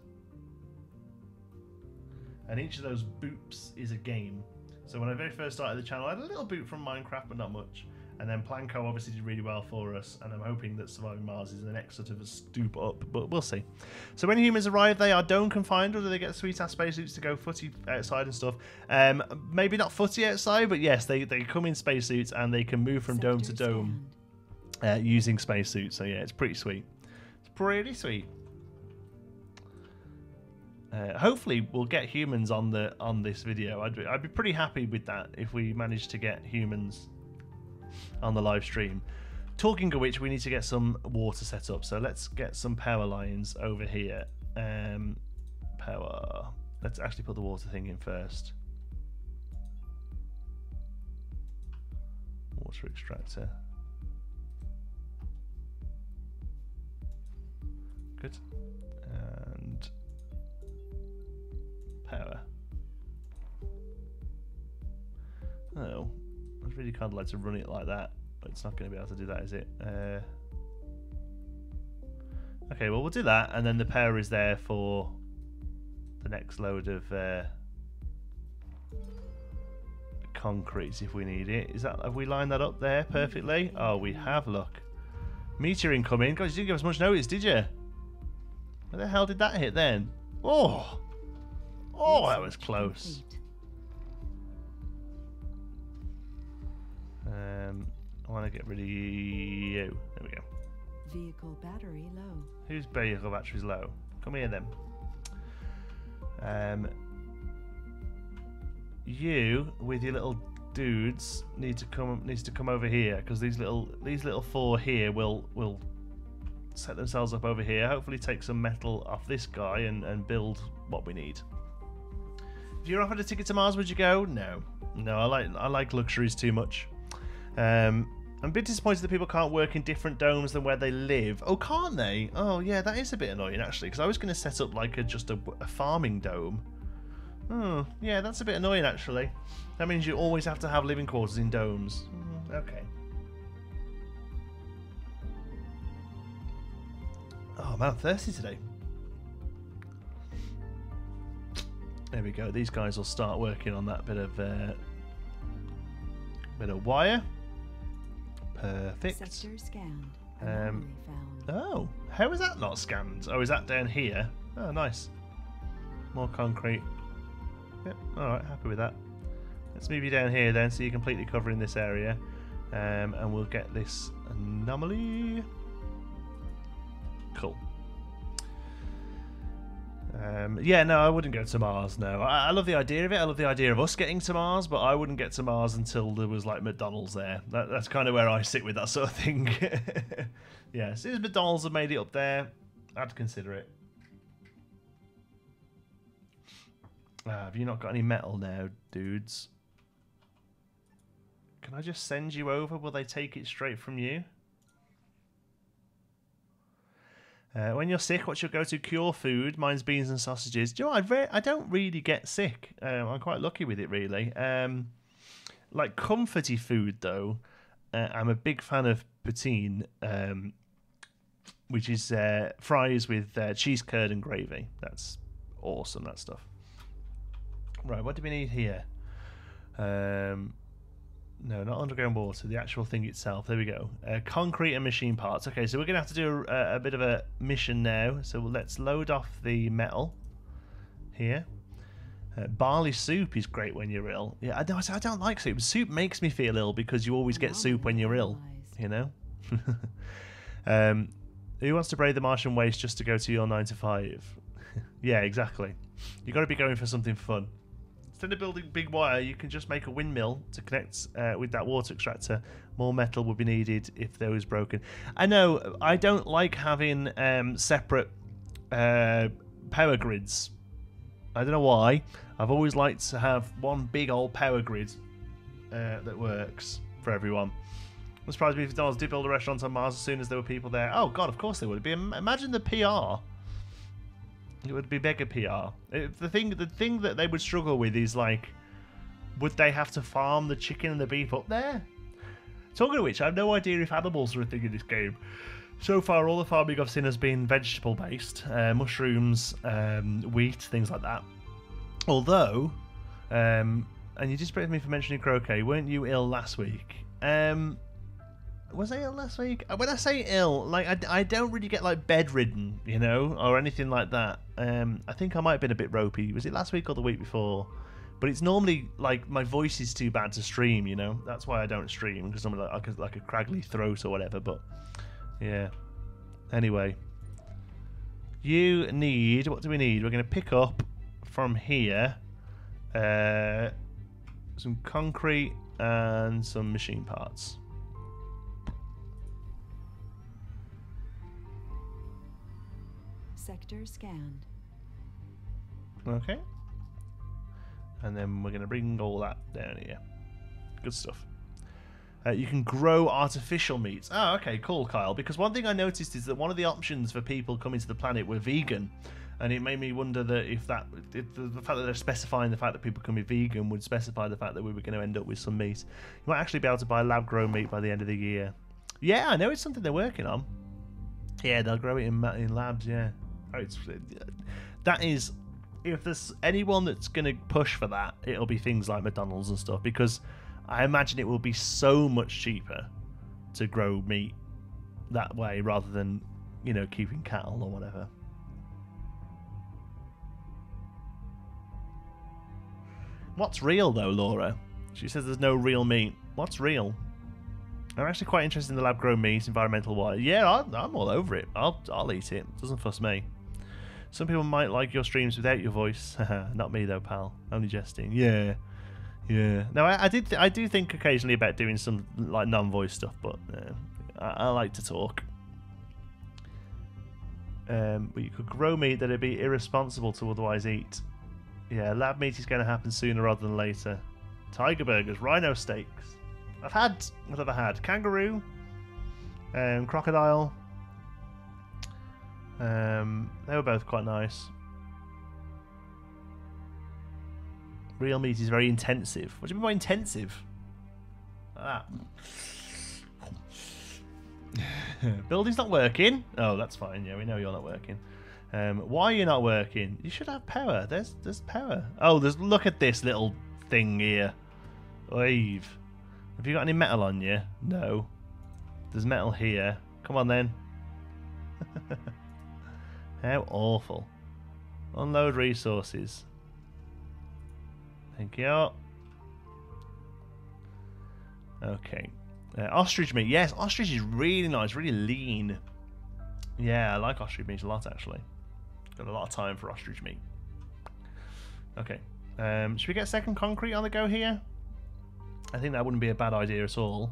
And each of those boops is a game. So when I very first started the channel, I had a little boot from Minecraft, but not much. And then Planco obviously did really well for us, and I'm hoping that Surviving Mars is the next sort of a stoop up, but we'll see. So when humans arrive, they are dome confined, or do they get sweet-ass spacesuits to go footy outside and stuff? Maybe not footy outside, but yes, they come in spacesuits, and they can move from dome to dome using spacesuits. So yeah, it's pretty sweet. It's pretty sweet. Hopefully we'll get humans on this video. I'd be pretty happy with that if we managed to get humans on the live stream. Talking of which, we need to get some water set up. So let's get some power lines over here. Power. Let's actually put the water thing in first. Water extractor. Good. And power. Oh, I really kind of like to run it like that, but it's not going to be able to do that, is it? Okay, well, we'll do that, and then the power is there for the next load of concrete if we need it. Have we lined that up there perfectly? Oh, we have, look. Meteor incoming. God, you didn't give us much notice, did you? Where the hell did that hit then? Oh! Oh, that was close. I want to get rid of you. There we go. Vehicle battery low. Whose vehicle battery's low? Come here then. You with your little dudes needs to come over here because these little four here will set themselves up over here. Hopefully take some metal off this guy and build what we need. If you're offered a ticket to Mars, would you go? No. I like luxuries too much. I'm a bit disappointed that people can't work in different domes than where they live. Oh, can't they? Oh, yeah, that is a bit annoying actually, because I was going to set up like just a farming dome. Oh, yeah, that's a bit annoying actually. That means you always have to have living quarters in domes. Okay. Oh man, I'm thirsty today. There we go. These guys will start working on that bit of wire. Perfect. Sector scanned. Anomaly found. Oh, how is that not scanned? Oh, is that down here? Oh, nice. More concrete. Yep. All right, happy with that. Let's move you down here then, so you're completely covering this area. And we'll get this anomaly. Cool. Yeah, no, I wouldn't go to Mars, no. I love the idea of it. I love the idea of us getting to Mars, but I wouldn't get to Mars until there was, like, McDonald's there. That's kind of where I sit with that sort of thing. Yeah, as soon as McDonald's have made it up there, I'd consider it. Have you not got any metal now, dudes? Can I just send you over? Will they take it straight from you? When you're sick, what's your go-to cure food? Mine's beans and sausages. Do you know, I don't really get sick. I'm quite lucky with it, really. Like comforty food, though, I'm a big fan of poutine, which is fries with cheese curd and gravy. That's awesome, that stuff. Right, what do we need here? No, not underground water, the actual thing itself. There we go. Concrete and machine parts. Okay, so we're going to have to do a bit of a mission now. So let's load off the metal here. Barley soup is great when you're ill. Yeah, I don't like soup. Soup makes me feel ill because you always get soup when you're ill, you know? Who wants to brave the Martian waste just to go to your 9 to 5? Yeah, exactly. You've got to be going for something fun. Instead of building big wire, you can just make a windmill to connect with that water extractor. More metal would be needed if there was broken. I know, I don't like having separate power grids. I don't know why. I've always liked to have one big old power grid that works for everyone. I'm surprised me if McDonald's did build a restaurant on Mars as soon as there were people there. Oh god, of course they would. Imagine the PR. It would be mega PR. The thing that they would struggle with is, like, would they have to farm the chicken and the beef up there? Talking of which, I have no idea if animals are a thing in this game. So far, all the farming I've seen has been vegetable-based. Mushrooms, wheat, things like that. Although, and you just praised me for mentioning croquet, weren't you ill last week? Was I ill last week? When I say ill, like I don't really get like bedridden, you know, or anything like that. I think I might have been a bit ropey. Was it last week or the week before? But it's normally like my voice is too bad to stream, you know. That's why I don't stream, because I'm like a craggly throat or whatever. But yeah. Anyway, you need, what do we need? We're going to pick up from here some concrete and some machine parts. Sector scanned. Okay. And then we're going to bring all that down here. Good stuff. You can grow artificial meats. Oh, okay, cool, Kyle. Because one thing I noticed is that one of the options for people coming to the planet were vegan. And it made me wonder that if the fact that they're specifying the fact that people can be vegan would specify the fact that we were going to end up with some meat. You might actually be able to buy lab-grown meat by the end of the year. Yeah, I know it's something they're working on. Yeah, they'll grow it in labs, yeah. That is, if there's anyone that's going to push for that, it'll be things like McDonald's and stuff, because I imagine it will be so much cheaper to grow meat that way rather than, you know, keeping cattle or whatever. What's real though, Laura? She says there's no real meat. What's real? I'm actually quite interested in the lab-grown meat, environmental wise. Yeah, I'm all over it. I'll eat it. Doesn't fuss me. Some people might like your streams without your voice. Not me though, pal. Only jesting. Yeah. No, I do think occasionally about doing some like non-voice stuff, but I like to talk. But you could grow meat that'd be irresponsible to otherwise eat. Yeah, lab meat is going to happen sooner rather than later. Tiger burgers, rhino steaks. What have I had? Kangaroo, crocodile. They were both quite nice. Real meat is very intensive. What do you mean by intensive? Like that. Building's not working. Oh, that's fine. Yeah, we know you're not working. Why are you not working? You should have power. There's power. Oh, look at this little thing here. Oive. Have you got any metal on you? No. There's metal here. Come on then. How awful. Unload resources. Thank you. Okay. Ostrich meat. Yes, ostrich is really nice, really lean. Yeah, I like ostrich meat a lot, actually. Got a lot of time for ostrich meat. Okay. Should we get second concrete on the go here? I think that wouldn't be a bad idea at all.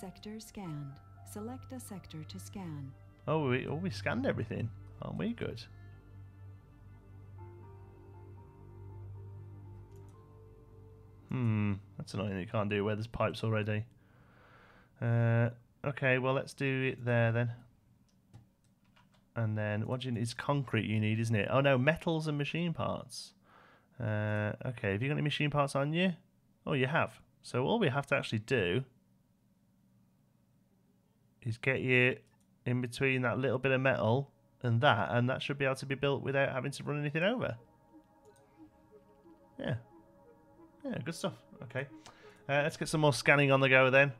Sector scanned. Select a sector to scan. Oh, we scanned everything. Aren't we? Good. That's annoying that you can't do it where there's pipes already. Okay, well, let's do it there then. And then, what do you need? It's concrete you need, isn't it? Oh no, metals and machine parts. Okay, have you got any machine parts on you? Oh, you have. So all we have to actually do is get you in between that little bit of metal and that should be able to be built without having to run anything over. Yeah. Yeah, good stuff. Okay. Let's get some more scanning on the go then.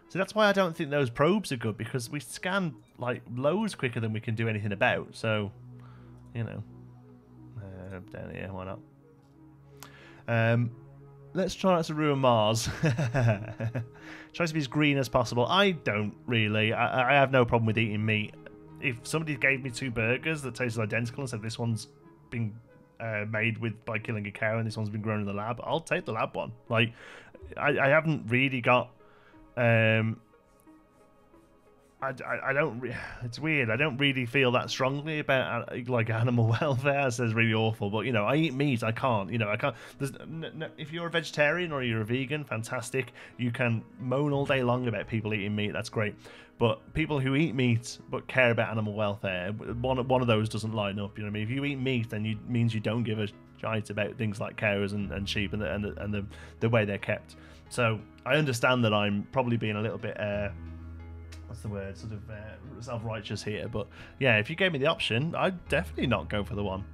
So that's why I don't think those probes are good, because we scan like loads quicker than we can do anything about. So, you know, down here, why not? Let's try not to ruin Mars. Try to be as green as possible. I don't really. I have no problem with eating meat. If somebody gave me 2 burgers that tasted identical and said this one's been made by killing a cow and this one's been grown in the lab, I'll take the lab one. Like, I haven't really got. I don't. It's weird. I don't really feel that strongly about like animal welfare. It says really awful, but you know, I eat meat. I can't. You know, I can't. If you're a vegetarian or you're a vegan, fantastic. You can moan all day long about people eating meat. That's great. But people who eat meat but care about animal welfare, one of those doesn't line up. You know what I mean? If you eat meat, then it means you don't give a shit about things like cows and sheep and the way they're kept. So I understand that I'm probably being a little bit. What's the word? Sort of self-righteous here, but yeah, if you gave me the option, I'd definitely not go for the one.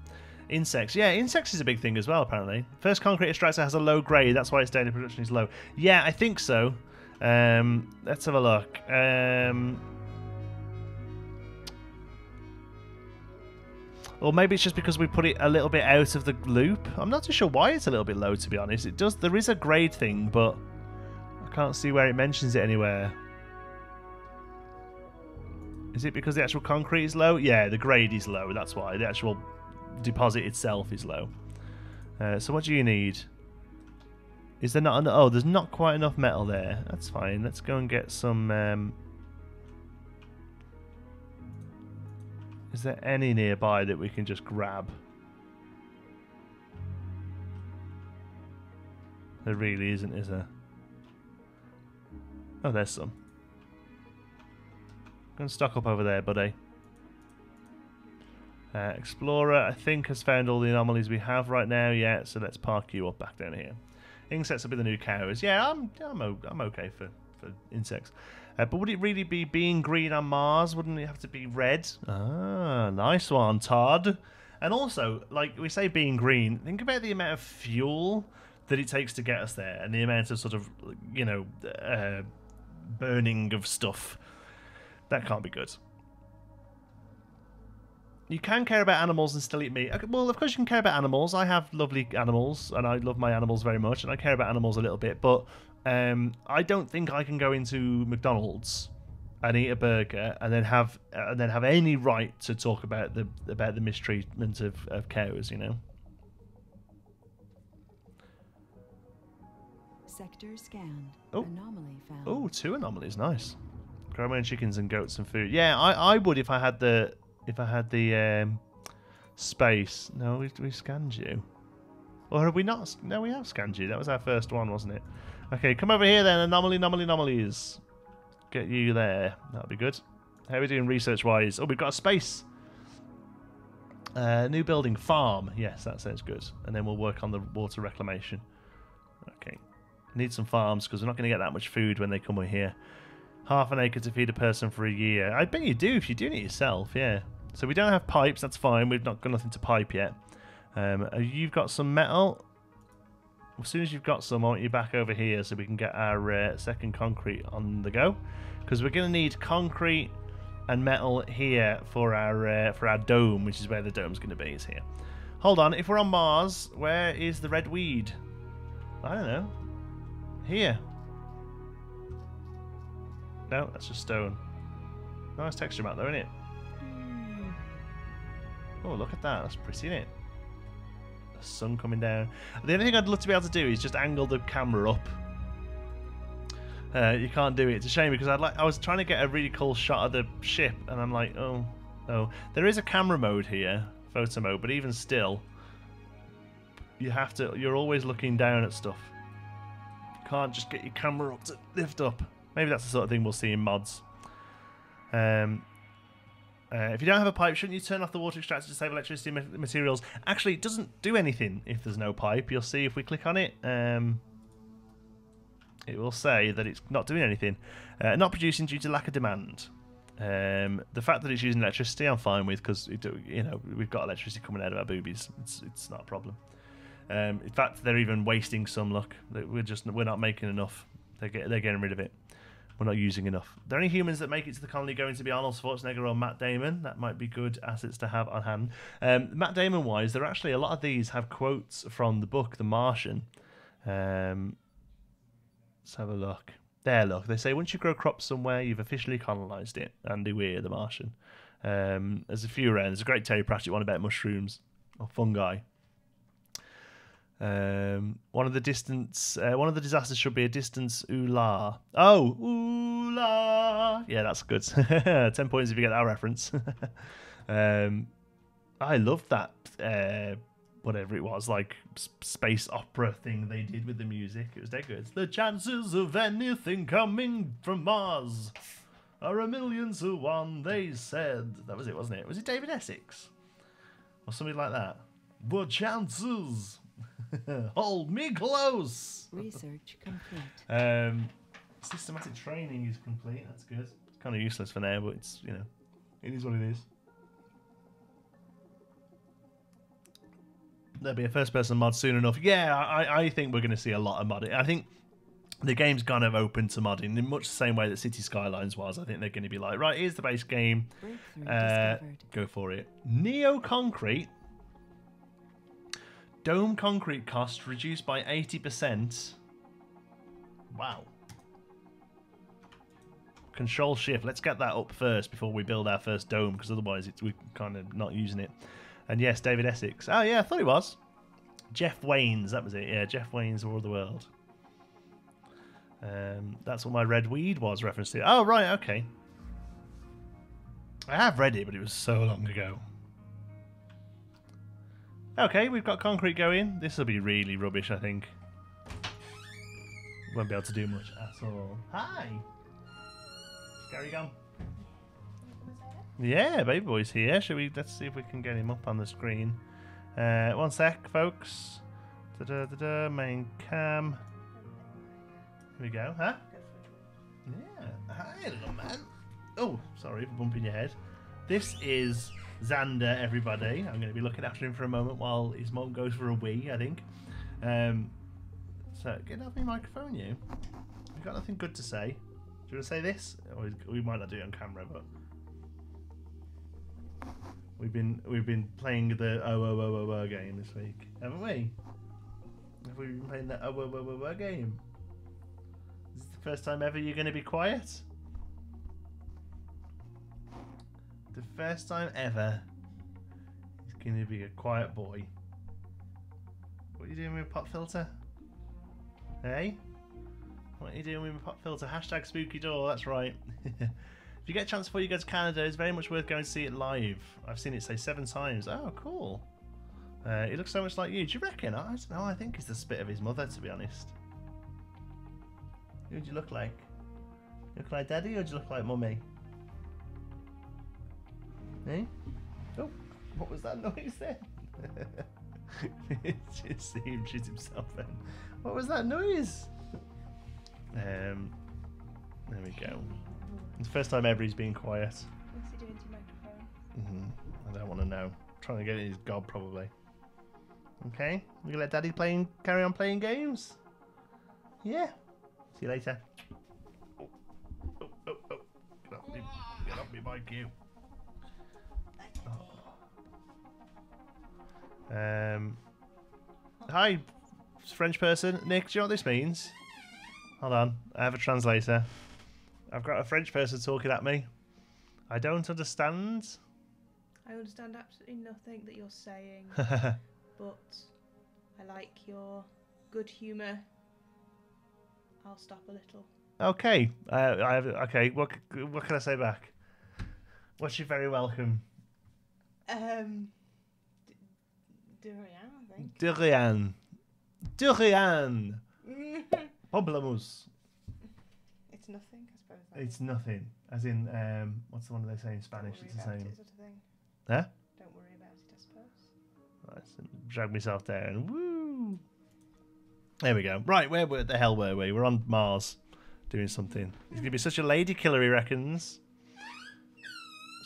Insects, yeah, insects is a big thing as well. Apparently, first concrete extractor has a low grade, that's why its daily production is low. Yeah, I think so. Let's have a look. Or maybe it's just because we put it a little bit out of the loop. I'm not too sure why it's a little bit low, to be honest. It does. There is a grade thing, but I can't see where it mentions it anywhere. Is it because the actual concrete is low? Yeah, the grade is low. That's why. The actual deposit itself is low. So what do you need? Is there not... Oh, there's not quite enough metal there. That's fine. Let's go and get some... Is there any nearby that we can just grab? There really isn't, is there? Oh, there's some. Go and stock up over there, buddy. Explorer, I think, has found all the anomalies we have right now. Yeah, so let's park you up back down here. Insects will be the new cows. Yeah, I'm okay for insects. But would it really be being green on Mars? Wouldn't it have to be red? Ah, nice one, Todd. And also, like we say being green, think about the amount of fuel that it takes to get us there and the amount of sort of, you know, burning of stuff. That can't be good. You can care about animals and still eat meat. Okay, well, of course you can care about animals. I have lovely animals, and I love my animals very much, and I care about animals a little bit. But I don't think I can go into McDonald's and eat a burger and then have any right to talk about the mistreatment of cows. You know. Sector scanned. Oh. Anomaly found. Oh, 2 anomalies. Nice. Grow my own chickens and goats and food. Yeah, I would if I had the space. No, we scanned you. Or have we not? No, we have scanned you. That was our first one, wasn't it? Okay, come over here then. Anomalies. Get you there. That'll be good. How are we doing research-wise? Oh, we've got a space. New building, farm. Yes, that sounds good. And then we'll work on the water reclamation. Okay. Need some farms because we're not going to get that much food when they come over here. Half an acre to feed a person for a year. I bet you do if you're doing it yourself, yeah. So we don't have pipes, that's fine. We've not got nothing to pipe yet. You've got some metal. As soon as you've got some, I want you back over here so we can get our second concrete on the go. Because we're going to need concrete and metal here for our dome, which is where the dome's going to be, is here. Hold on, if we're on Mars, where is the red weed? I don't know. Here. No, that's just stone. Nice texture map though, isn't it? Oh, look at that. That's pretty, isn't it? The sun coming down. The only thing I'd love to be able to do is just angle the camera up. You can't do it. It's a shame because I was trying to get a really cool shot of the ship, and I'm like, oh. There is a camera mode here, photo mode, but even still, you're always looking down at stuff. You can't just get your camera up to lift up. Maybe that's the sort of thing we'll see in mods. If you don't have a pipe, shouldn't you turn off the water extractor to save electricity materials? Actually, it doesn't do anything if there's no pipe. You'll see if we click on it. It will say that it's not doing anything. Not producing due to lack of demand. The fact that it's using electricity, I'm fine with, because we've got electricity coming out of our boobies. It's not a problem. In fact, they're even wasting some. Look, we're not making enough. They're getting rid of it. We're not using enough. Are there any humans that make it to the colony going to be Arnold Schwarzenegger or Matt Damon? That might be good assets to have on hand. Matt Damon wise, there are actually a lot of these have quotes from the book The Martian. Let's have a look. There, look. They say, once you grow crops somewhere, you've officially colonised it. Andy Weir, The Martian. There's a few around. There's a great Terry Pratchett one about mushrooms or fungi. One of the disasters should be a distance ooh-la. Oh, ooh-la. Yeah, that's good. 10 points if you get that reference. I love that. Whatever it was, like space opera thing they did with the music. It was dead good. The chances of anything coming from Mars are 1,000,000 to 1, they said. That was it, wasn't it? Was it David Essex? Or something like that? The chances. Hold me close. Research complete. Systematic training is complete. That's good. It's kind of useless for now, but it's, it is what it is. There'll be a first-person mod soon enough. Yeah, I think we're going to see a lot of modding. I think the game's kind of open to modding in much the same way that City Skylines was. I think they're going to be like, right, here's the base game. Go for it. Neo Concrete. Dome concrete cost reduced by 80%. Wow. Control Shift. Let's get that up first before we build our first dome, because otherwise we're kind of not using it. And yes, David Essex. Oh yeah, I thought he was. Jeff Waynes, that was it. Yeah, Jeff Waynes, War of the World. That's what my red weed was referenced to. Oh right, okay. I have read it, but it was so long ago. Okay, we've got concrete going. This will be really rubbish, I think. Won't be able to do much at all. Hi! Gary gone. Yeah, baby boy's here. Let's see if we can get him up on the screen. One sec, folks. Main cam. Here we go, huh? Yeah. Hi, little man. Oh, sorry for bumping your head. This is Xander, everybody. I'm going to be looking after him for a moment while his mum goes for a wee, I think. So, get off my microphone, you. You've got nothing good to say. Do you want to say this? Or we might not do it on camera, but we've been playing the game this week, haven't we? Have we been playing the game? Is this the first time ever you're going to be quiet? The first time ever he's going to be a quiet boy. What are you doing with a pop filter? Hey? What are you doing with a pop filter? Hashtag spooky door, that's right. If you get a chance before you go to Canada, it's very much worth going to see it live. I've seen it say 7 times. Oh, cool. He looks so much like you. Do you reckon? I don't know. I think he's the spit of his mother, to be honest. Who do you look like? You look like Daddy, or do you look like Mummy? Hey? Oh, what was that noise then? Just see him shoot himself then. What was that noise? There we go. It's the first time ever he's been quiet. What's he doing to your microphone? I don't want to know. Trying to get in his gob, probably. Okay, we gonna let Daddy carry on playing games? Yeah. See you later. Oh. Get off me mic, you. Hi, French person. Nick, do you know what this means? Hold on, I have a translator. I've got a French person talking at me. I don't understand. I understand absolutely nothing that you're saying, but I like your good humour. I'll stop a little. Okay, okay. What can I say back? What's you very welcome? Durian, I think. Durian. Durian. Pamplemousse. It's nothing, I suppose. It's nothing. As in, what's the one they say in Spanish? It's the same. Sort of thing. Huh? Don't worry about it, I suppose. Right, so drag myself down. Woo! There we go. Right, where the hell were we? We're on Mars, doing something. He's gonna be such a lady killer, he reckons.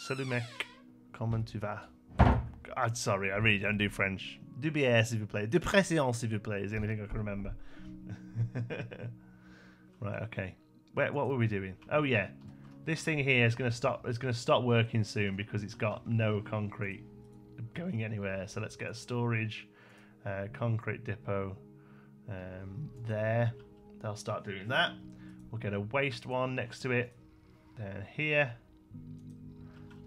Salut mec, comment tu vas? God, sorry, I really don't do French. Du bière, s'il vous plaît. De pression, s'il vous plaît, is the only thing I can remember. Right, okay. What were we doing? Oh yeah, this thing here is gonna stop working soon because it's got no concrete going anywhere. So let's get a storage, concrete depot there. They'll start doing that. We'll get a waste one next to it down here.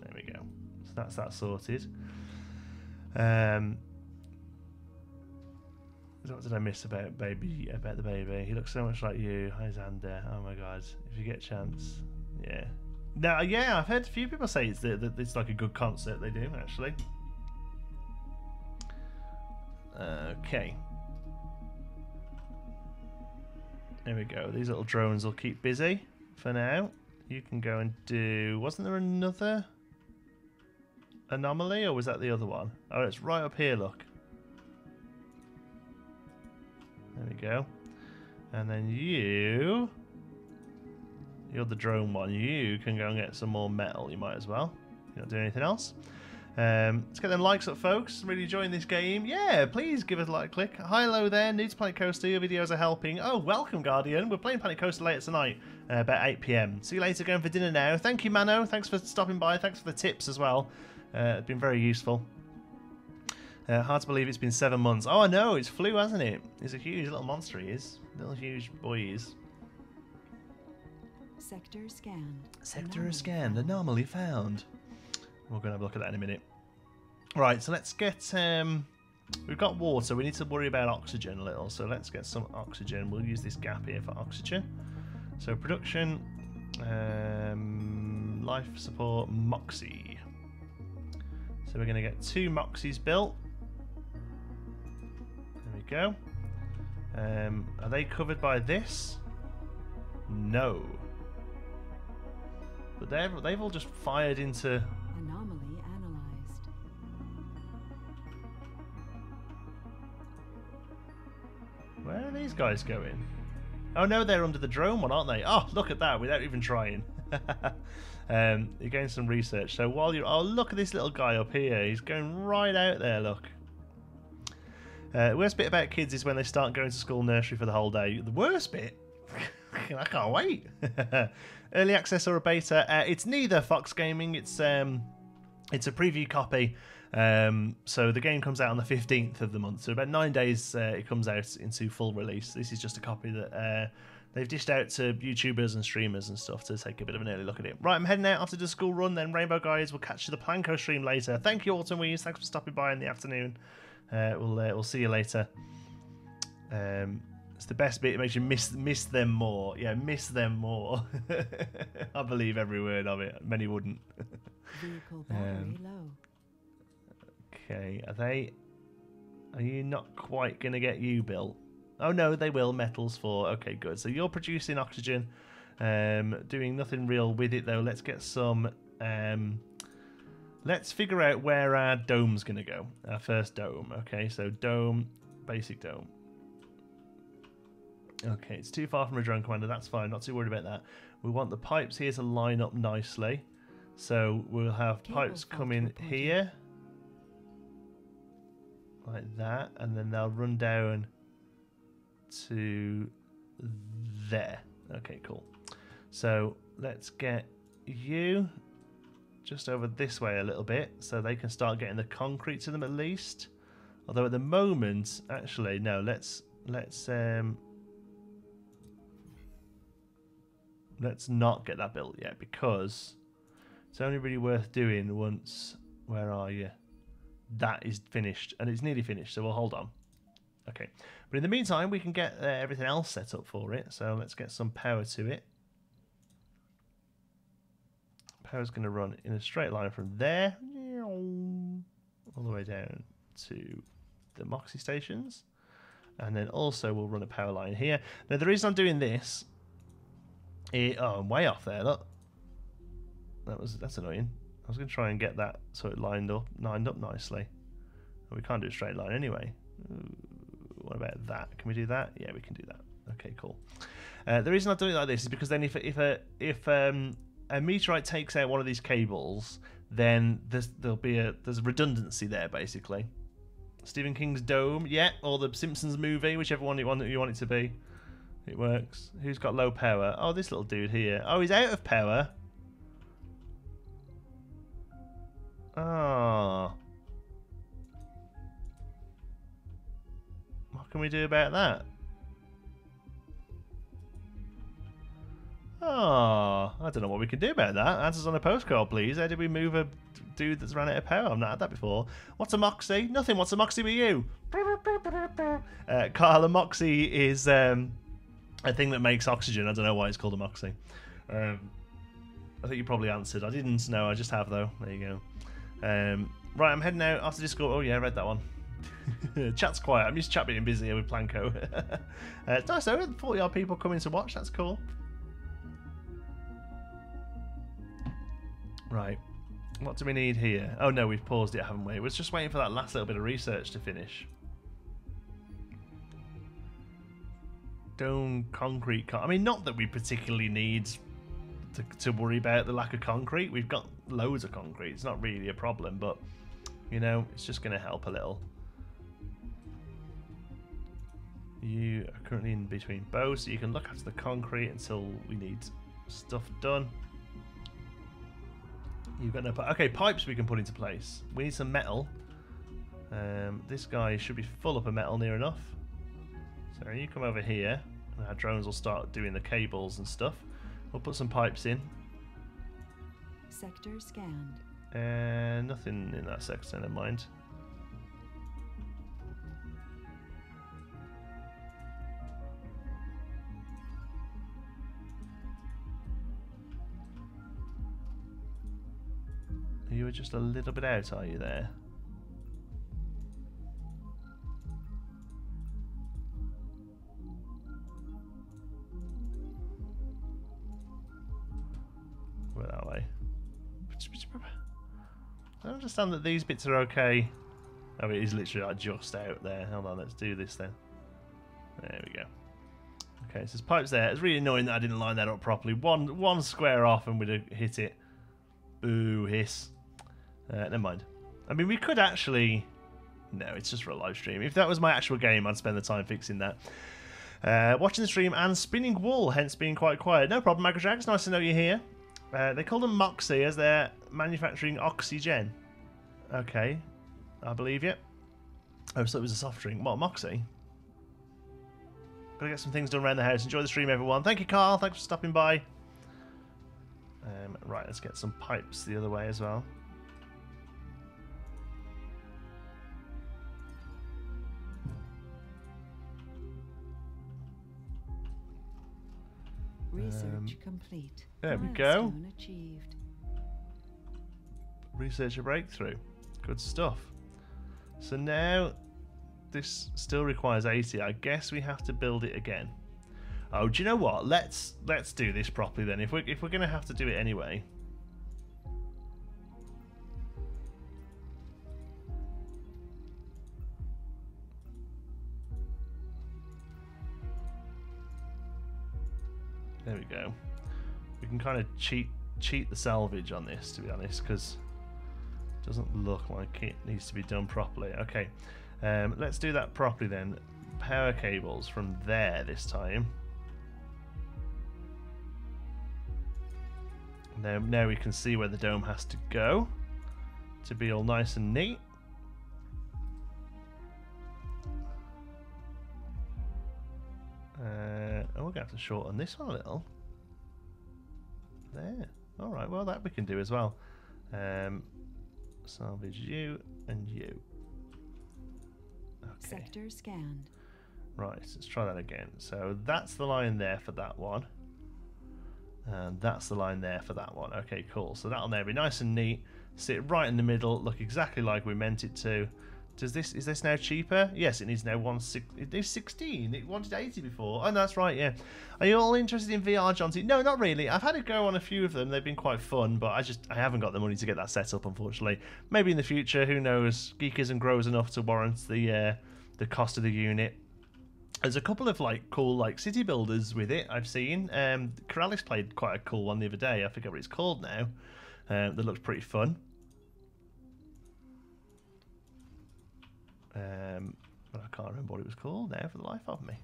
There we go. So that's that sorted. What did I miss about the baby? He looks so much like you. Hi Xander. Oh my god. If you get a chance. Yeah. No, yeah, I've heard a few people say that it's like a good concert they do, actually. Okay. There we go. These little drones will keep busy for now. You can go and do... Wasn't there another anomaly, or was that the other one? Oh, it's right up here, look. There we go. And then you're the drone one. You can go and get some more metal. You might as well. You're not doing anything else. Let's get them likes up, folks. Really enjoying this game. Yeah, please give us a like, click. Hi, hello there. New to Planet Coaster. Your videos are helping. Oh, welcome, Guardian. We're playing Planet Coaster later tonight, about 8 PM. See you later. Going for dinner now. Thank you, Mano. Thanks for stopping by. Thanks for the tips as well. It's been very useful. Hard to believe it's been 7 months. Oh, I know. It's flew, hasn't it? He's a huge little monster, he is. Little huge boy he is. Sector scanned. Sector scanned. Anomaly found. We're going to have a look at that in a minute. Right, so let's get... we've got water. We need to worry about oxygen a little. So let's get some oxygen. We'll use this gap here for oxygen. So production... life support, Moxie. So we're going to get 2 Moxies built. There we go. Are they covered by this? No. But they've all just fired into... Anomaly analyzed. Where are these guys going? Oh no, they're under the drone one, aren't they? Oh, look at that, without even trying. You're getting some research. So while you're... Oh, look at this little guy up here. He's going right out there, look. The worst bit about kids is when they start going to school nursery for the whole day. The worst bit? I can't wait. Early access or a beta? It's neither, Fox Gaming. It's a preview copy. So the game comes out on the 15th of the month. So about 9 days it comes out into full release. This is just a copy that they've dished out to YouTubers and streamers and stuff to take a bit of an early look at it. Right, I'm heading out after the school run. Then Rainbow Guys will catch the Planco stream later. Thank you, Autumn Weaves. Thanks for stopping by in the afternoon. We'll see you later. It's the best bit. It makes you miss them more. Yeah, miss them more. I believe every word of it. Many wouldn't. Vehicle battery low. Okay, are you not quite going to get you built? Oh no, they will. Metals 4. Okay, good. So you're producing oxygen. Doing nothing real with it though. Let's get some... let's figure out where our dome's going to go. Our first dome. Okay, so dome, basic dome. Okay, it's too far from a drone commander. That's fine. Not too worried about that. We want the pipes here to line up nicely. So we'll have pipes coming here. Like that. And then they'll run down to there. Okay, cool. So let's get you just over this way a little bit so they can start getting the concrete to them at least. Although at the moment, actually, no. Let's not get that built yet, because it's only really worth doing once. Where are you? That is finished, and it's nearly finished, so we'll hold on. Okay, but in the meantime, we can get everything else set up for it. So let's get some power to it. Power's going to run in a straight line from there all the way down to the Moxie stations, and then also we'll run a power line here. Now the reason I'm doing this is, oh, I'm way off there. Look, that's annoying. I was going to try and get that so it lined up nicely. Well, we can't do a straight line anyway. Ooh, what about that? Can we do that? Yeah, we can do that. Okay, cool. The reason I'm doing it like this is because then if a meteorite takes out one of these cables, then there's redundancy there basically. Stephen King's Dome, yeah, or the Simpsons movie, whichever one you want it to be. It works. Who's got low power? Oh, this little dude here. Oh, he's out of power. Oh. What can we do about that? Oh, I don't know what we can do about that. Answers on a postcard, please. How did we move a dude that's ran out of power? I've not had that before. What's a Moxie? Nothing. What's a Moxie with you? Carl, a Moxie is a thing that makes oxygen. I don't know why it's called a Moxie. I think you probably answered. I didn't know. I just have, though. There you go. Right, I'm heading out after Discord. Oh, yeah, I read that one. Chat's quiet. I'm just chat being busy here with Planko. It's nice, though. 40-odd people coming to watch. That's cool. Right, what do we need here? Oh no, we've paused it, haven't we? We're just waiting for that last little bit of research to finish. Stone, concrete, I mean, not that we particularly need to worry about the lack of concrete. We've got loads of concrete. It's not really a problem, but, you know, it's just going to help a little. You are currently in between both, so you can look after the concrete until we need stuff done. You've got no okay, pipes we can put into place. We need some metal. This guy should be full up of metal near enough. So you come over here, and our drones will start doing the cables and stuff. We'll put some pipes in. Sector scanned. Nothing in that sector, never mind. You were just a little bit out, are you there? Where are we? I don't understand that these bits are okay. Oh, it is literally like just out there. Hold on, let's do this then. There we go. Okay, so there's pipes there. It's really annoying that I didn't line that up properly. One square off and we'd have hit it. Boo, hiss. Never mind. I mean, we could actually... No, it's just for a live stream. If that was my actual game, I'd spend the time fixing that. Watching the stream and spinning wool, hence being quite quiet. No problem, Microjack. It's nice to know you're here. They call them Moxie as they're manufacturing oxygen. Okay, I believe you. Oh, so it was a soft drink. What, Moxie? Gotta get some things done around the house. Enjoy the stream, everyone. Thank you, Carl. Thanks for stopping by. Right, let's get some pipes the other way as well. Research complete. There we go. Milestone achieved. Research a breakthrough. Good stuff. So now this still requires 80. I guess we have to build it again. Oh, do you know what? Let's do this properly then. If we're gonna have to do it anyway. There we go. We can kind of cheat the salvage on this, to be honest, because it doesn't look like it needs to be done properly. Okay, let's do that properly then. Power cables from there this time. Now we can see where the dome has to go to be all nice and neat. Oh, we're going to have to shorten this one a little. There. Alright, well that we can do as well. Salvage you and you. Okay. Sector scanned. Right, let's try that again. So that's the line there for that one. And that's the line there for that one. Okay, cool. So that'll now be nice and neat. Sit right in the middle, look exactly like we meant it to. Is this now cheaper? Yes, it needs now it needs 16. It wanted 80 before. Oh, no, that's right, yeah. Are you all interested in VR, Johnsy? No, not really. I've had a go on a few of them. They've been quite fun, but I haven't got the money to get that set up, unfortunately. Maybe in the future, who knows? Geekism grows enough to warrant the cost of the unit. There's a couple of cool city builders with it I've seen. Corrales played quite a cool one the other day. I forget what it's called now. That looks pretty fun. But I can't remember what it was called now for the life of me.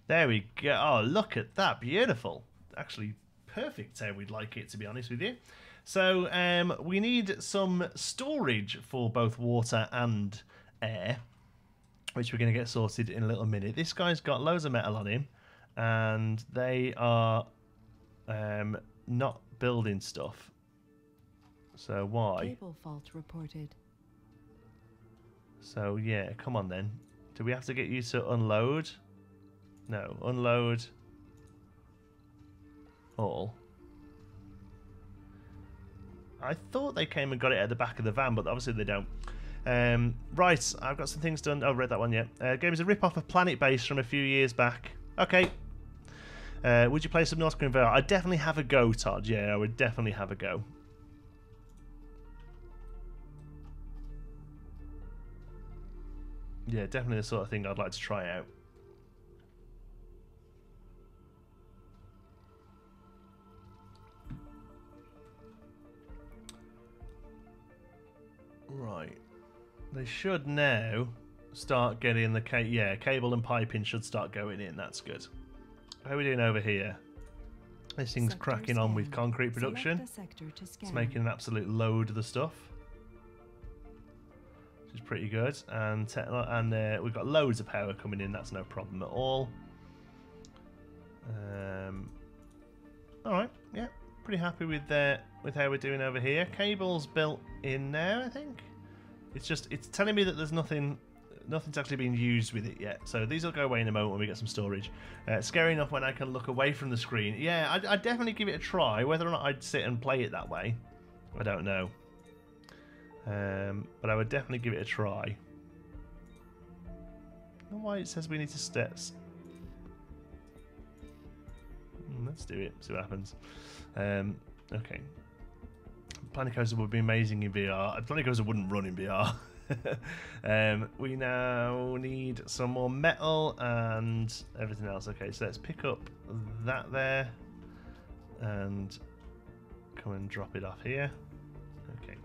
There we go. Oh, look at that. Beautiful. Actually, perfect how we'd like it, to be honest with you. So, we need some storage for both water and air, which we're going to get sorted in a little minute. This guy's got loads of metal on him, and they are not building stuff. So why? Cable fault reported. So yeah, come on then. Do we have to get you to unload? No, unload all. I thought they came and got it at the back of the van, but obviously they don't. Right, I've got some things done. Oh, I've read that one yet. Game is a rip-off of Planet Base from a few years back. Okay. Would you play some North Korean VR? I'd definitely have a go, Todd. Yeah, I would definitely have a go. Yeah, definitely the sort of thing I'd like to try out. Right. They should now start getting the cable and piping should start going in. That's good. How are we doing over here? This thing's cracking on with concrete production. It's making an absolute load of the stuff, which is pretty good. And we've got loads of power coming in. That's no problem at all. All right, yeah, pretty happy with how we're doing over here. Cable's built in now, I think. It's telling me that there's nothing's actually being used with it yet. So these will go away in a moment when we get some storage. Scary enough when I can look away from the screen. Yeah, I'd definitely give it a try. Whether or not I'd sit and play it that way, I don't know. But I would definitely give it a try. I don't know why it says we need to steps. Let's do it. See what happens. Okay. Planet Coaster would be amazing in VR. Planet Coaster wouldn't run in VR. We now need some more metal and everything else. Okay, so let's pick up that there and come and drop it off here. Okay.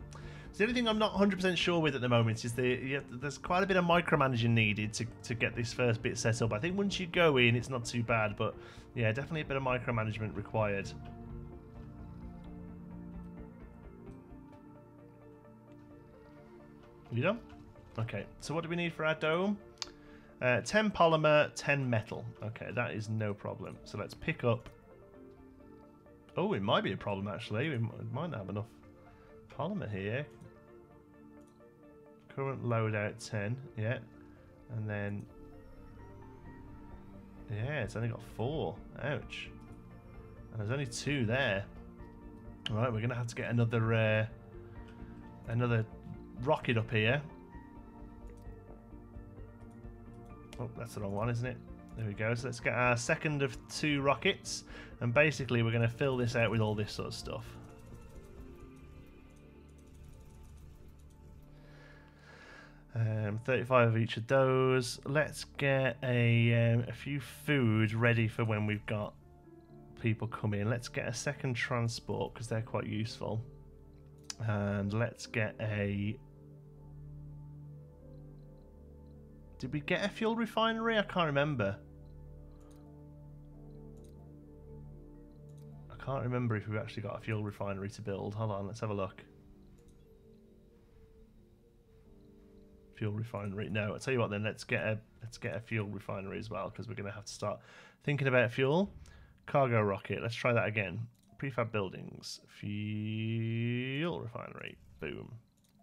So the only thing I'm not 100% sure with at the moment is there's quite a bit of micromanaging needed to get this first bit set up. I think once you go in, it's not too bad, but yeah, definitely a bit of micromanagement required. You done? Okay, so what do we need for our dome? 10 polymer, 10 metal. Okay, that is no problem. So let's pick up... Oh, it might be a problem actually. We might not have enough polymer here. Current loadout 10, yeah. And then... Yeah, it's only got 4. Ouch. And there's only 2 there. Alright, we're going to have to get another rocket up here. Oh, that's the wrong one, isn't it? There we go. So let's get our second of 2 rockets, and basically we're going to fill this out with all this sort of stuff. Um, 35 of each of those. Let's get a few food ready for when we've got people come in. Let's get a second transport because they're quite useful. And let's get a... Did we get a fuel refinery? I can't remember. I can't remember if we've actually got a fuel refinery to build. Hold on, let's have a look. Fuel refinery. No, I'll tell you what then, let's get Let's get a fuel refinery as well, because we're going to have to start thinking about fuel. Cargo rocket. Let's try that again. Prefab buildings. Fuel refinery. Boom.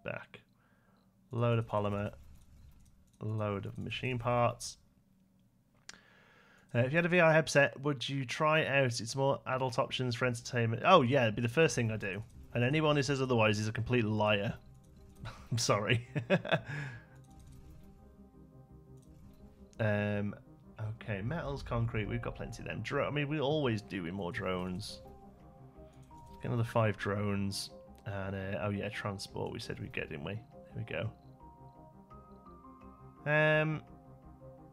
Back. Load of polymer. Load of machine parts. If you had a VR headset, would you try it out? It's more adult options for entertainment. Oh yeah, it'd be the first thing I do. And anyone who says otherwise is a complete liar. I'm sorry. Okay, metals, concrete, we've got plenty of them. I mean, we always do with more drones. Get another 5 drones. And, oh yeah, transport we said we'd get, didn't we? Here we go.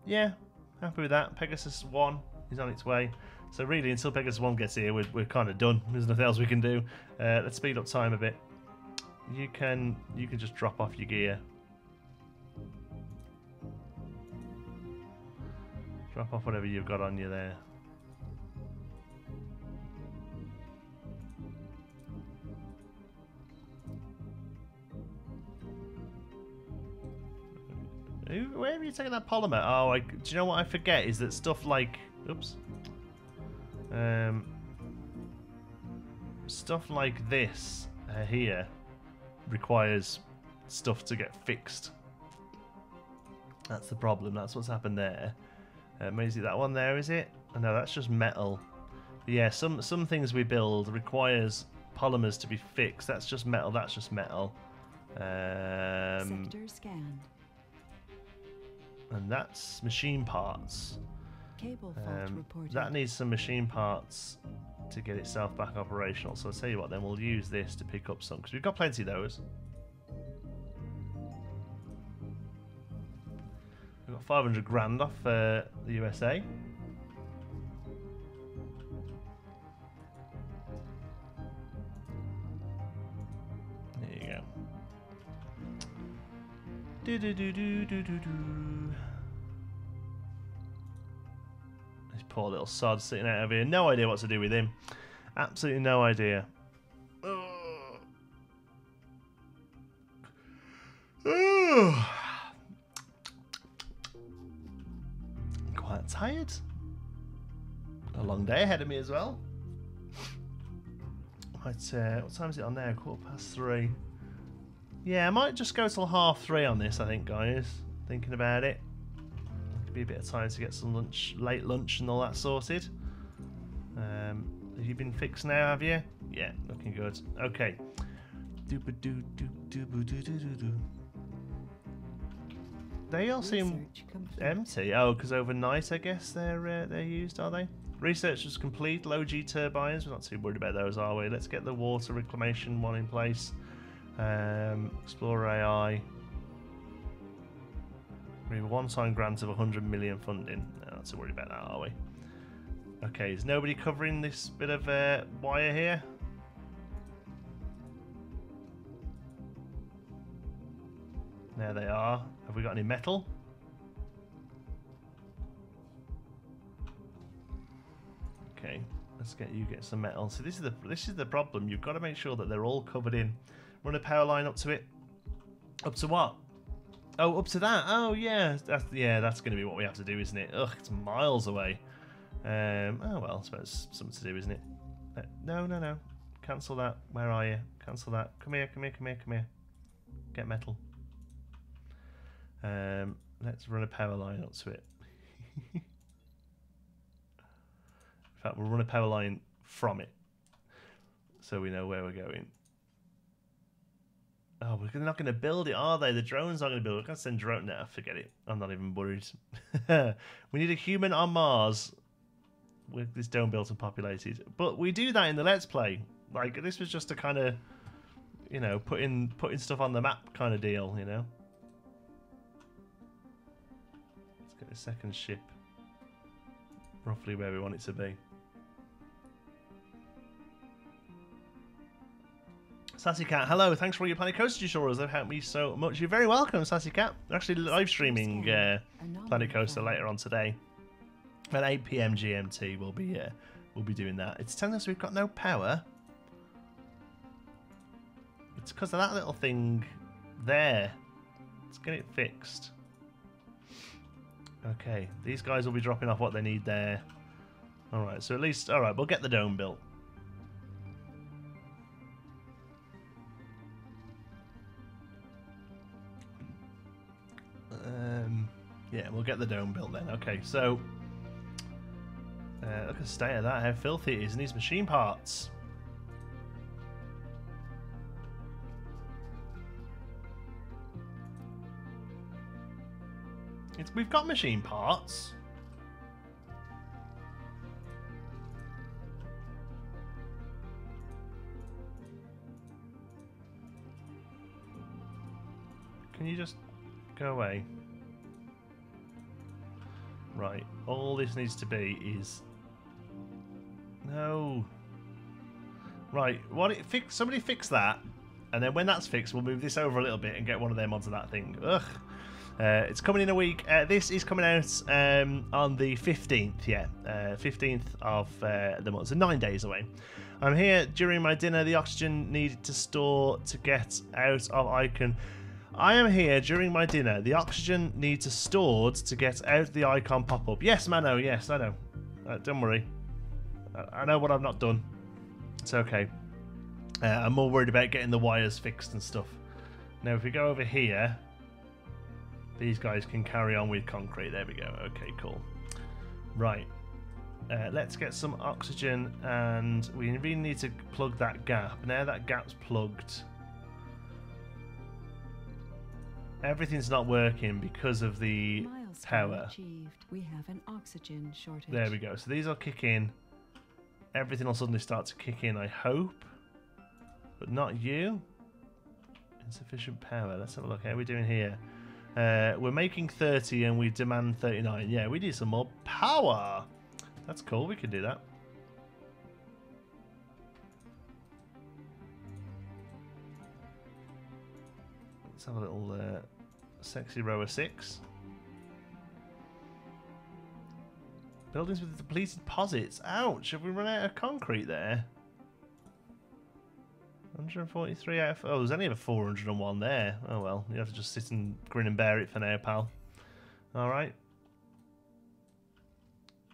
Yeah, happy with that. Pegasus 1 is on its way. So really, until Pegasus 1 gets here, we're kind of done. There's nothing else we can do. Let's speed up time a bit. You can just drop off your gear. Drop off whatever you've got on you there. Where have you taken that polymer? Oh, do you know what I forget is that stuff like... Oops. Stuff like this here requires stuff to get fixed. That's the problem. That's what's happened there. Is it that one there, is it? Oh, no, that's just metal. But yeah, some things we build requires polymers to be fixed. That's just metal. That's just metal. Sector scanned. And that's machine parts. Cable fault reported. That needs some machine parts to get itself back operational. So I'll tell you what, then we'll use this to pick up some, because we've got plenty of those. We've got 500 grand off the USA. There you go. Do do do do do do do. This poor little sod sitting out over here. No idea what to do with him. Absolutely no idea. Quite tired. A long day ahead of me as well. Right, what time is it on there? 3:15. Yeah, I might just go till 3:30 on this, I think, guys. Thinking about it. Could be a bit of time to get some lunch, late lunch and all that sorted. Have you been fixed now, have you? Yeah, looking good. Okay. They all seem empty. Oh, because overnight, I guess they're used, are they? Research was complete. Low G turbines. We're not too worried about those, are we? Let's get the water reclamation one in place. Explorer AI. We have a one-time grant of 100 million funding. No, not too worried about that, are we? Okay, is nobody covering this bit of wire here? There they are. Have we got any metal? Okay, let's get some metal. So this is the problem. You've got to make sure that they're all covered in. Run a power line up to it. Up to what? Oh, up to that. Oh yeah, that's going to be what we have to do, isn't it? Ugh, it's miles away. Oh well, I suppose something to do, isn't it? No. Cancel that. Where are you? Cancel that. Come here. Get metal. Let's run a power line up to it. In fact, we'll run a power line from it, so we know where we're going. Oh, we're not going to build it, are they? The drones aren't going to build it. We're going to send drone. Nah, forget it. I'm not even worried. We need a human on Mars with this dome built and populated. But we do that in the Let's Play. Like, this was just a kind of, you know, putting stuff on the map kind of deal, you know? Let's get a second ship roughly where we want it to be. Sassy Cat, hello, thanks for all your Planet Coaster tutorials. They've helped me so much. You're very welcome, Sassy Cat. We're actually live streaming Planet Coaster later on today. At 8 PM GMT, we'll be doing that. It's telling us we've got no power. It's because of that little thing there. Let's get it fixed. Okay, these guys will be dropping off what they need there. Alright, so at least... Alright, we'll get the dome built. Yeah, we'll get the dome built then. Okay, so... look at the state of that, how filthy it is. It needs machine parts. We've got machine parts. Can you just go away? Right, all this needs to be is... No. Right, somebody fix that, and then when that's fixed, we'll move this over a little bit and get one of them onto that thing. Ugh. It's coming in a week. This is coming out on the 15th, yeah. 15th of the month, so 9 days away. I'm here during my dinner. The oxygen needed to store to get out of icon. I am here during my dinner. The oxygen needs to stored to get out the icon pop-up. Yes, Mano, yes, I know. Don't worry. I know what I've not done. It's okay. I'm more worried about getting the wires fixed and stuff. Now, if we go over here... These guys can carry on with concrete. There we go. Okay, cool. Right. Let's get some oxygen, and we really need to plug that gap. Now that gap's plugged, everything's not working because of the power. Achieved. We have an oxygen shortage. There we go. So these will kick in. Everything will suddenly start to kick in, I hope. But not you. Insufficient power. Let's have a look. How are we doing here? We're making 30 and we demand 39. Yeah, we need some more power. That's cool. We can do that. Let's have a little sexy row of 6. Buildings with depleted posits. Ouch. Have we run out of concrete there? 143 out of... Oh, there's only a 401 there. Oh well, you have to just sit and grin and bear it for now, pal. Alright.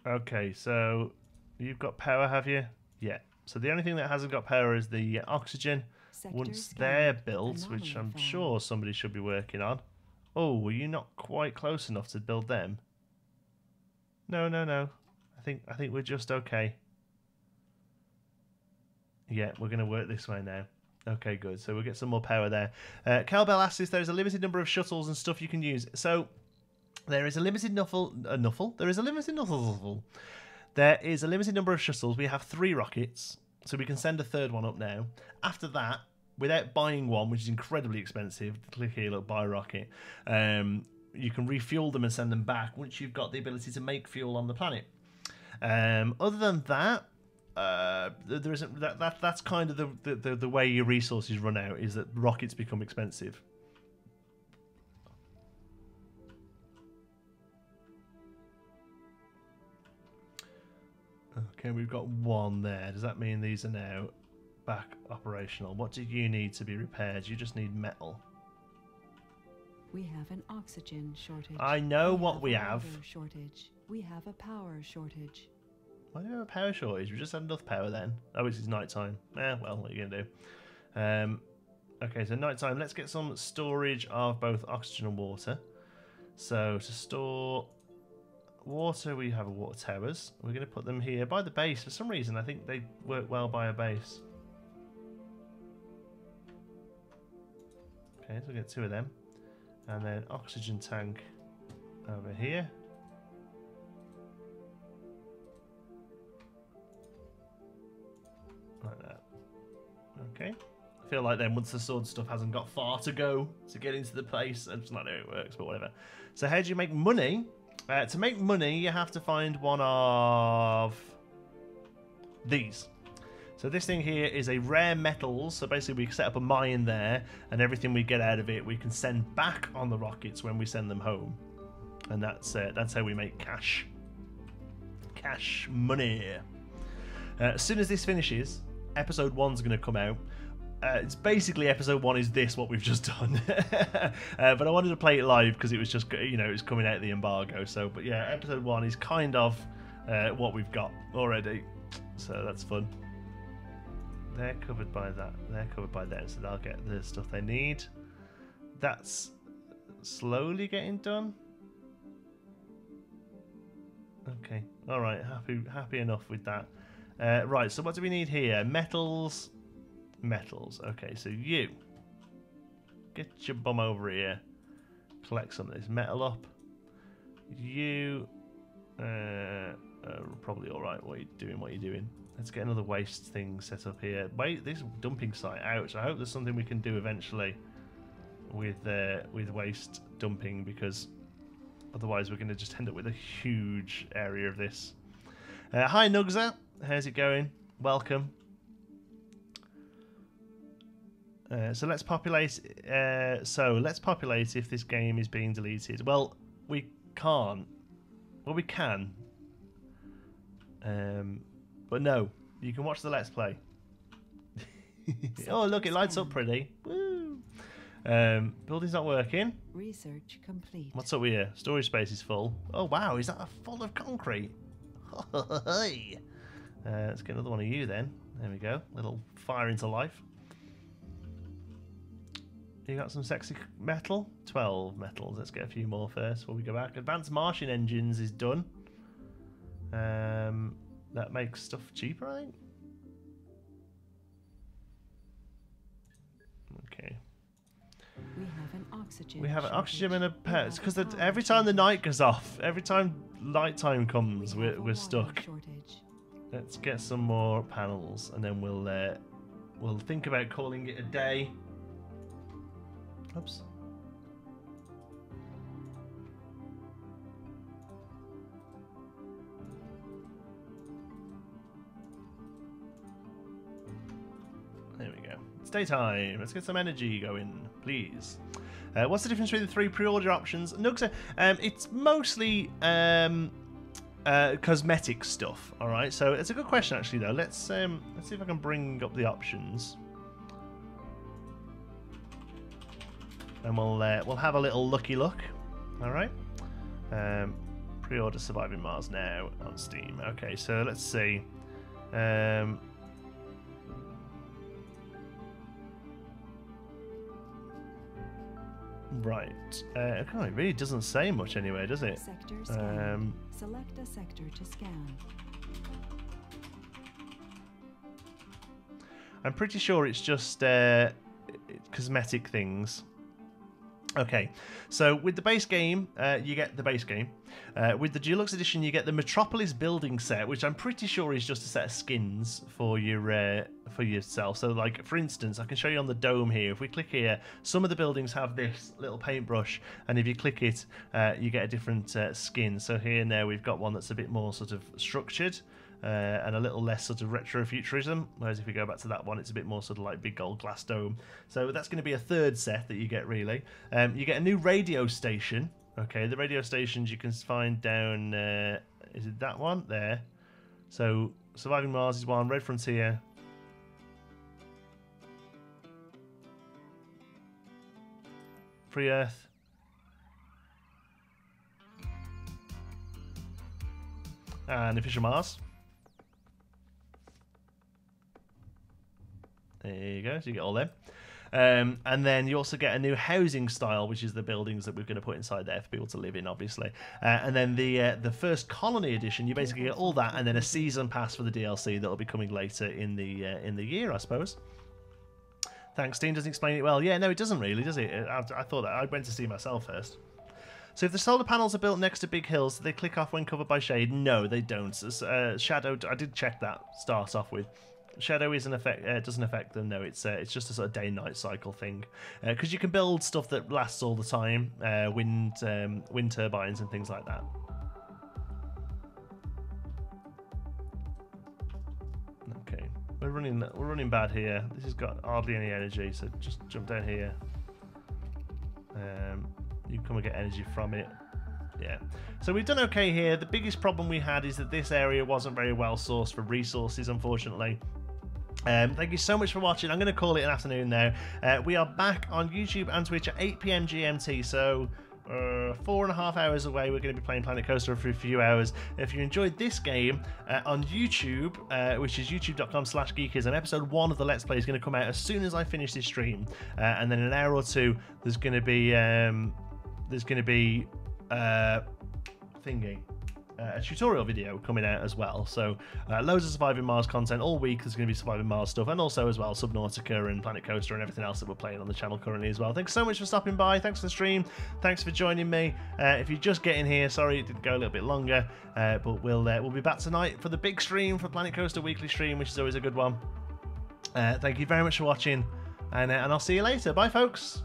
Okay, so you've got power, have you? Yeah. So the only thing that hasn't got power is the oxygen. Once they're built, which I'm sure somebody should be working on. Oh, were you not quite close enough to build them? No, no, no. I think we're just okay. Yeah, we're going to work this way now. Okay, good. So we'll get some more power there. Cowbell asks if there's a limited number of shuttles and stuff you can use. So there is a limited There is a limited There is a limited number of shuttles. We have 3 rockets, so we can send a 3rd one up now. After that, without buying one, which is incredibly expensive, click here, look, buy a rocket. You can refuel them and send them back once you've got the ability to make fuel on the planet. Other than that, there isn't that's kind of the way your resources run out, is that rockets become expensive. Okay, we've got 1 there. Does that mean these are now back operational? What do you need to be repaired? You just need metal. We have an oxygen shortage. I know what we have. Shortage. We have a power shortage. Why do we have a power shortage? We just had enough power then. Oh, it's night time. Well, what are you going to do? Okay, so night time. Let's get some storage of both oxygen and water. So to store water, we have water towers. We're going to put them here by the base. For some reason, I think they work well by a base. Okay, so we'll get 2 of them. And then oxygen tank over here. Like that. Okay. I feel like then once the sword stuff hasn't got far to go to get into the place, it's not how it works, but whatever. So how do you make money? To make money, you have to find one of these. So this thing here is a rare metals. So basically we set up a mine there, and everything we get out of it we can send back on the rockets when we send them home. And that's how we make cash. Cash money. As soon as this finishes, episode 1's going to come out. it's basically episode 1 is this what we've just done. But I wanted to play it live because it was just, you know, it was coming out of the embargo. So, but yeah, episode 1 is kind of what we've got already. So that's fun. They're covered by that. They're covered by them, so they'll get the stuff they need. That's slowly getting done. Okay, all right. Happy enough with that. Right. So what do we need here? Metals. Metals. Okay. So you get your bum over here. Collect some of this metal up. You probably all right. What you're doing. Let's get another waste thing set up here. Wait, this dumping site. Ouch. I hope there's something we can do eventually with waste dumping, because otherwise we're going to just end up with a huge area of this. Hi Nugza, how's it going? Welcome. So let's populate. Let's populate if this game is being deleted. Well, we can't. Well, we can. But no, you can watch the Let's Play. Oh, look, it lights up pretty. Woo! Building's not working. Research complete. What's up here? Storage space is full. Oh, wow, is that full of concrete? Let's get another one of you then. There we go. Little fire into life. You got some sexy metal? 12 metals. Let's get a few more first before we go back. Advanced Martian engines is done. That makes stuff cheaper, I think. Okay. We have an oxygen. We have an oxygen and a pet. It's because We have a every power time the shortage. night goes off, every time nighttime comes, We have a we're water stuck. shortage. Let's get some more panels, and then we'll think about calling it a day. Oops. There we go. It's daytime. Let's get some energy going, please. What's the difference between the 3 pre-order options? Nugs, it's mostly cosmetic stuff. All right. So it's a good question, actually. Though, let's see if I can bring up the options, and we'll have a little looky look. All right. Pre-order Surviving Mars now on Steam. Okay. So let's see. Right. It really doesn't say much anyway, does it? Sector scan. Select a sector to scan. I'm pretty sure it's just cosmetic things. Okay, so with the base game, you get the base game. With the Deluxe Edition, you get the Metropolis building set, which I'm pretty sure is just a set of skins for your for yourself. So, like for instance, I can show you on the dome here. If we click here, some of the buildings have this little paintbrush, and if you click it, you get a different skin. So here now we've got one that's a bit more sort of structured. And a little less sort of retro-futurism, whereas if we go back to that one, it's a bit more sort of like big gold glass dome. So that's going to be a third set that you get, really. You get a new radio station. Okay, the radio stations you can find down... is it that one? There. So, Surviving Mars is one, Red Frontier. Free Earth. And Official Mars. There you go, so you get all them. And then you also get a new housing style, which is the buildings that we're going to put inside there for people to live in, obviously. And then the first Colony edition, you basically get all that, and then a season pass for the DLC that'll be coming later in the year, I suppose. Thanks, Steam doesn't explain it well. Yeah, no, it doesn't really, does it? I thought that. I went to see myself first. So if the solar panels are built next to big hills, do they click off when covered by shade? No, they don't. Shadow, I did check that. Start off with. Shadow isn't doesn't affect them. No, it's just a sort of day and night cycle thing. Because you can build stuff that lasts all the time, wind turbines and things like that. Okay, we're running bad here. This has got hardly any energy, so just jump down here. You can come and get energy from it. Yeah. So we've done okay here. The biggest problem we had is that this area wasn't very well sourced for resources, unfortunately. Thank you so much for watching. I'm going to call it an afternoon now. We are back on YouTube and Twitch at 8 PM GMT, so 4.5 hours away. We're going to be playing Planet Coaster for a few hours. If you enjoyed this game on YouTube, which is youtube.com/geekism, episode 1 of the Let's Play is going to come out as soon as I finish this stream, and then in an hour or two there's going to be a tutorial video coming out as well. So loads of Surviving Mars content all week. There's going to be Surviving Mars stuff, and also as well Subnautica and Planet Coaster and everything else that we're playing on the channel currently as well. Thanks so much for stopping by. Thanks for the stream. Thanks for joining me. If you're just getting here, sorry it didn't go a little bit longer, but we'll be back tonight for the big stream, for Planet Coaster weekly stream, which is always a good one. Thank you very much for watching, and I'll see you later. Bye, folks.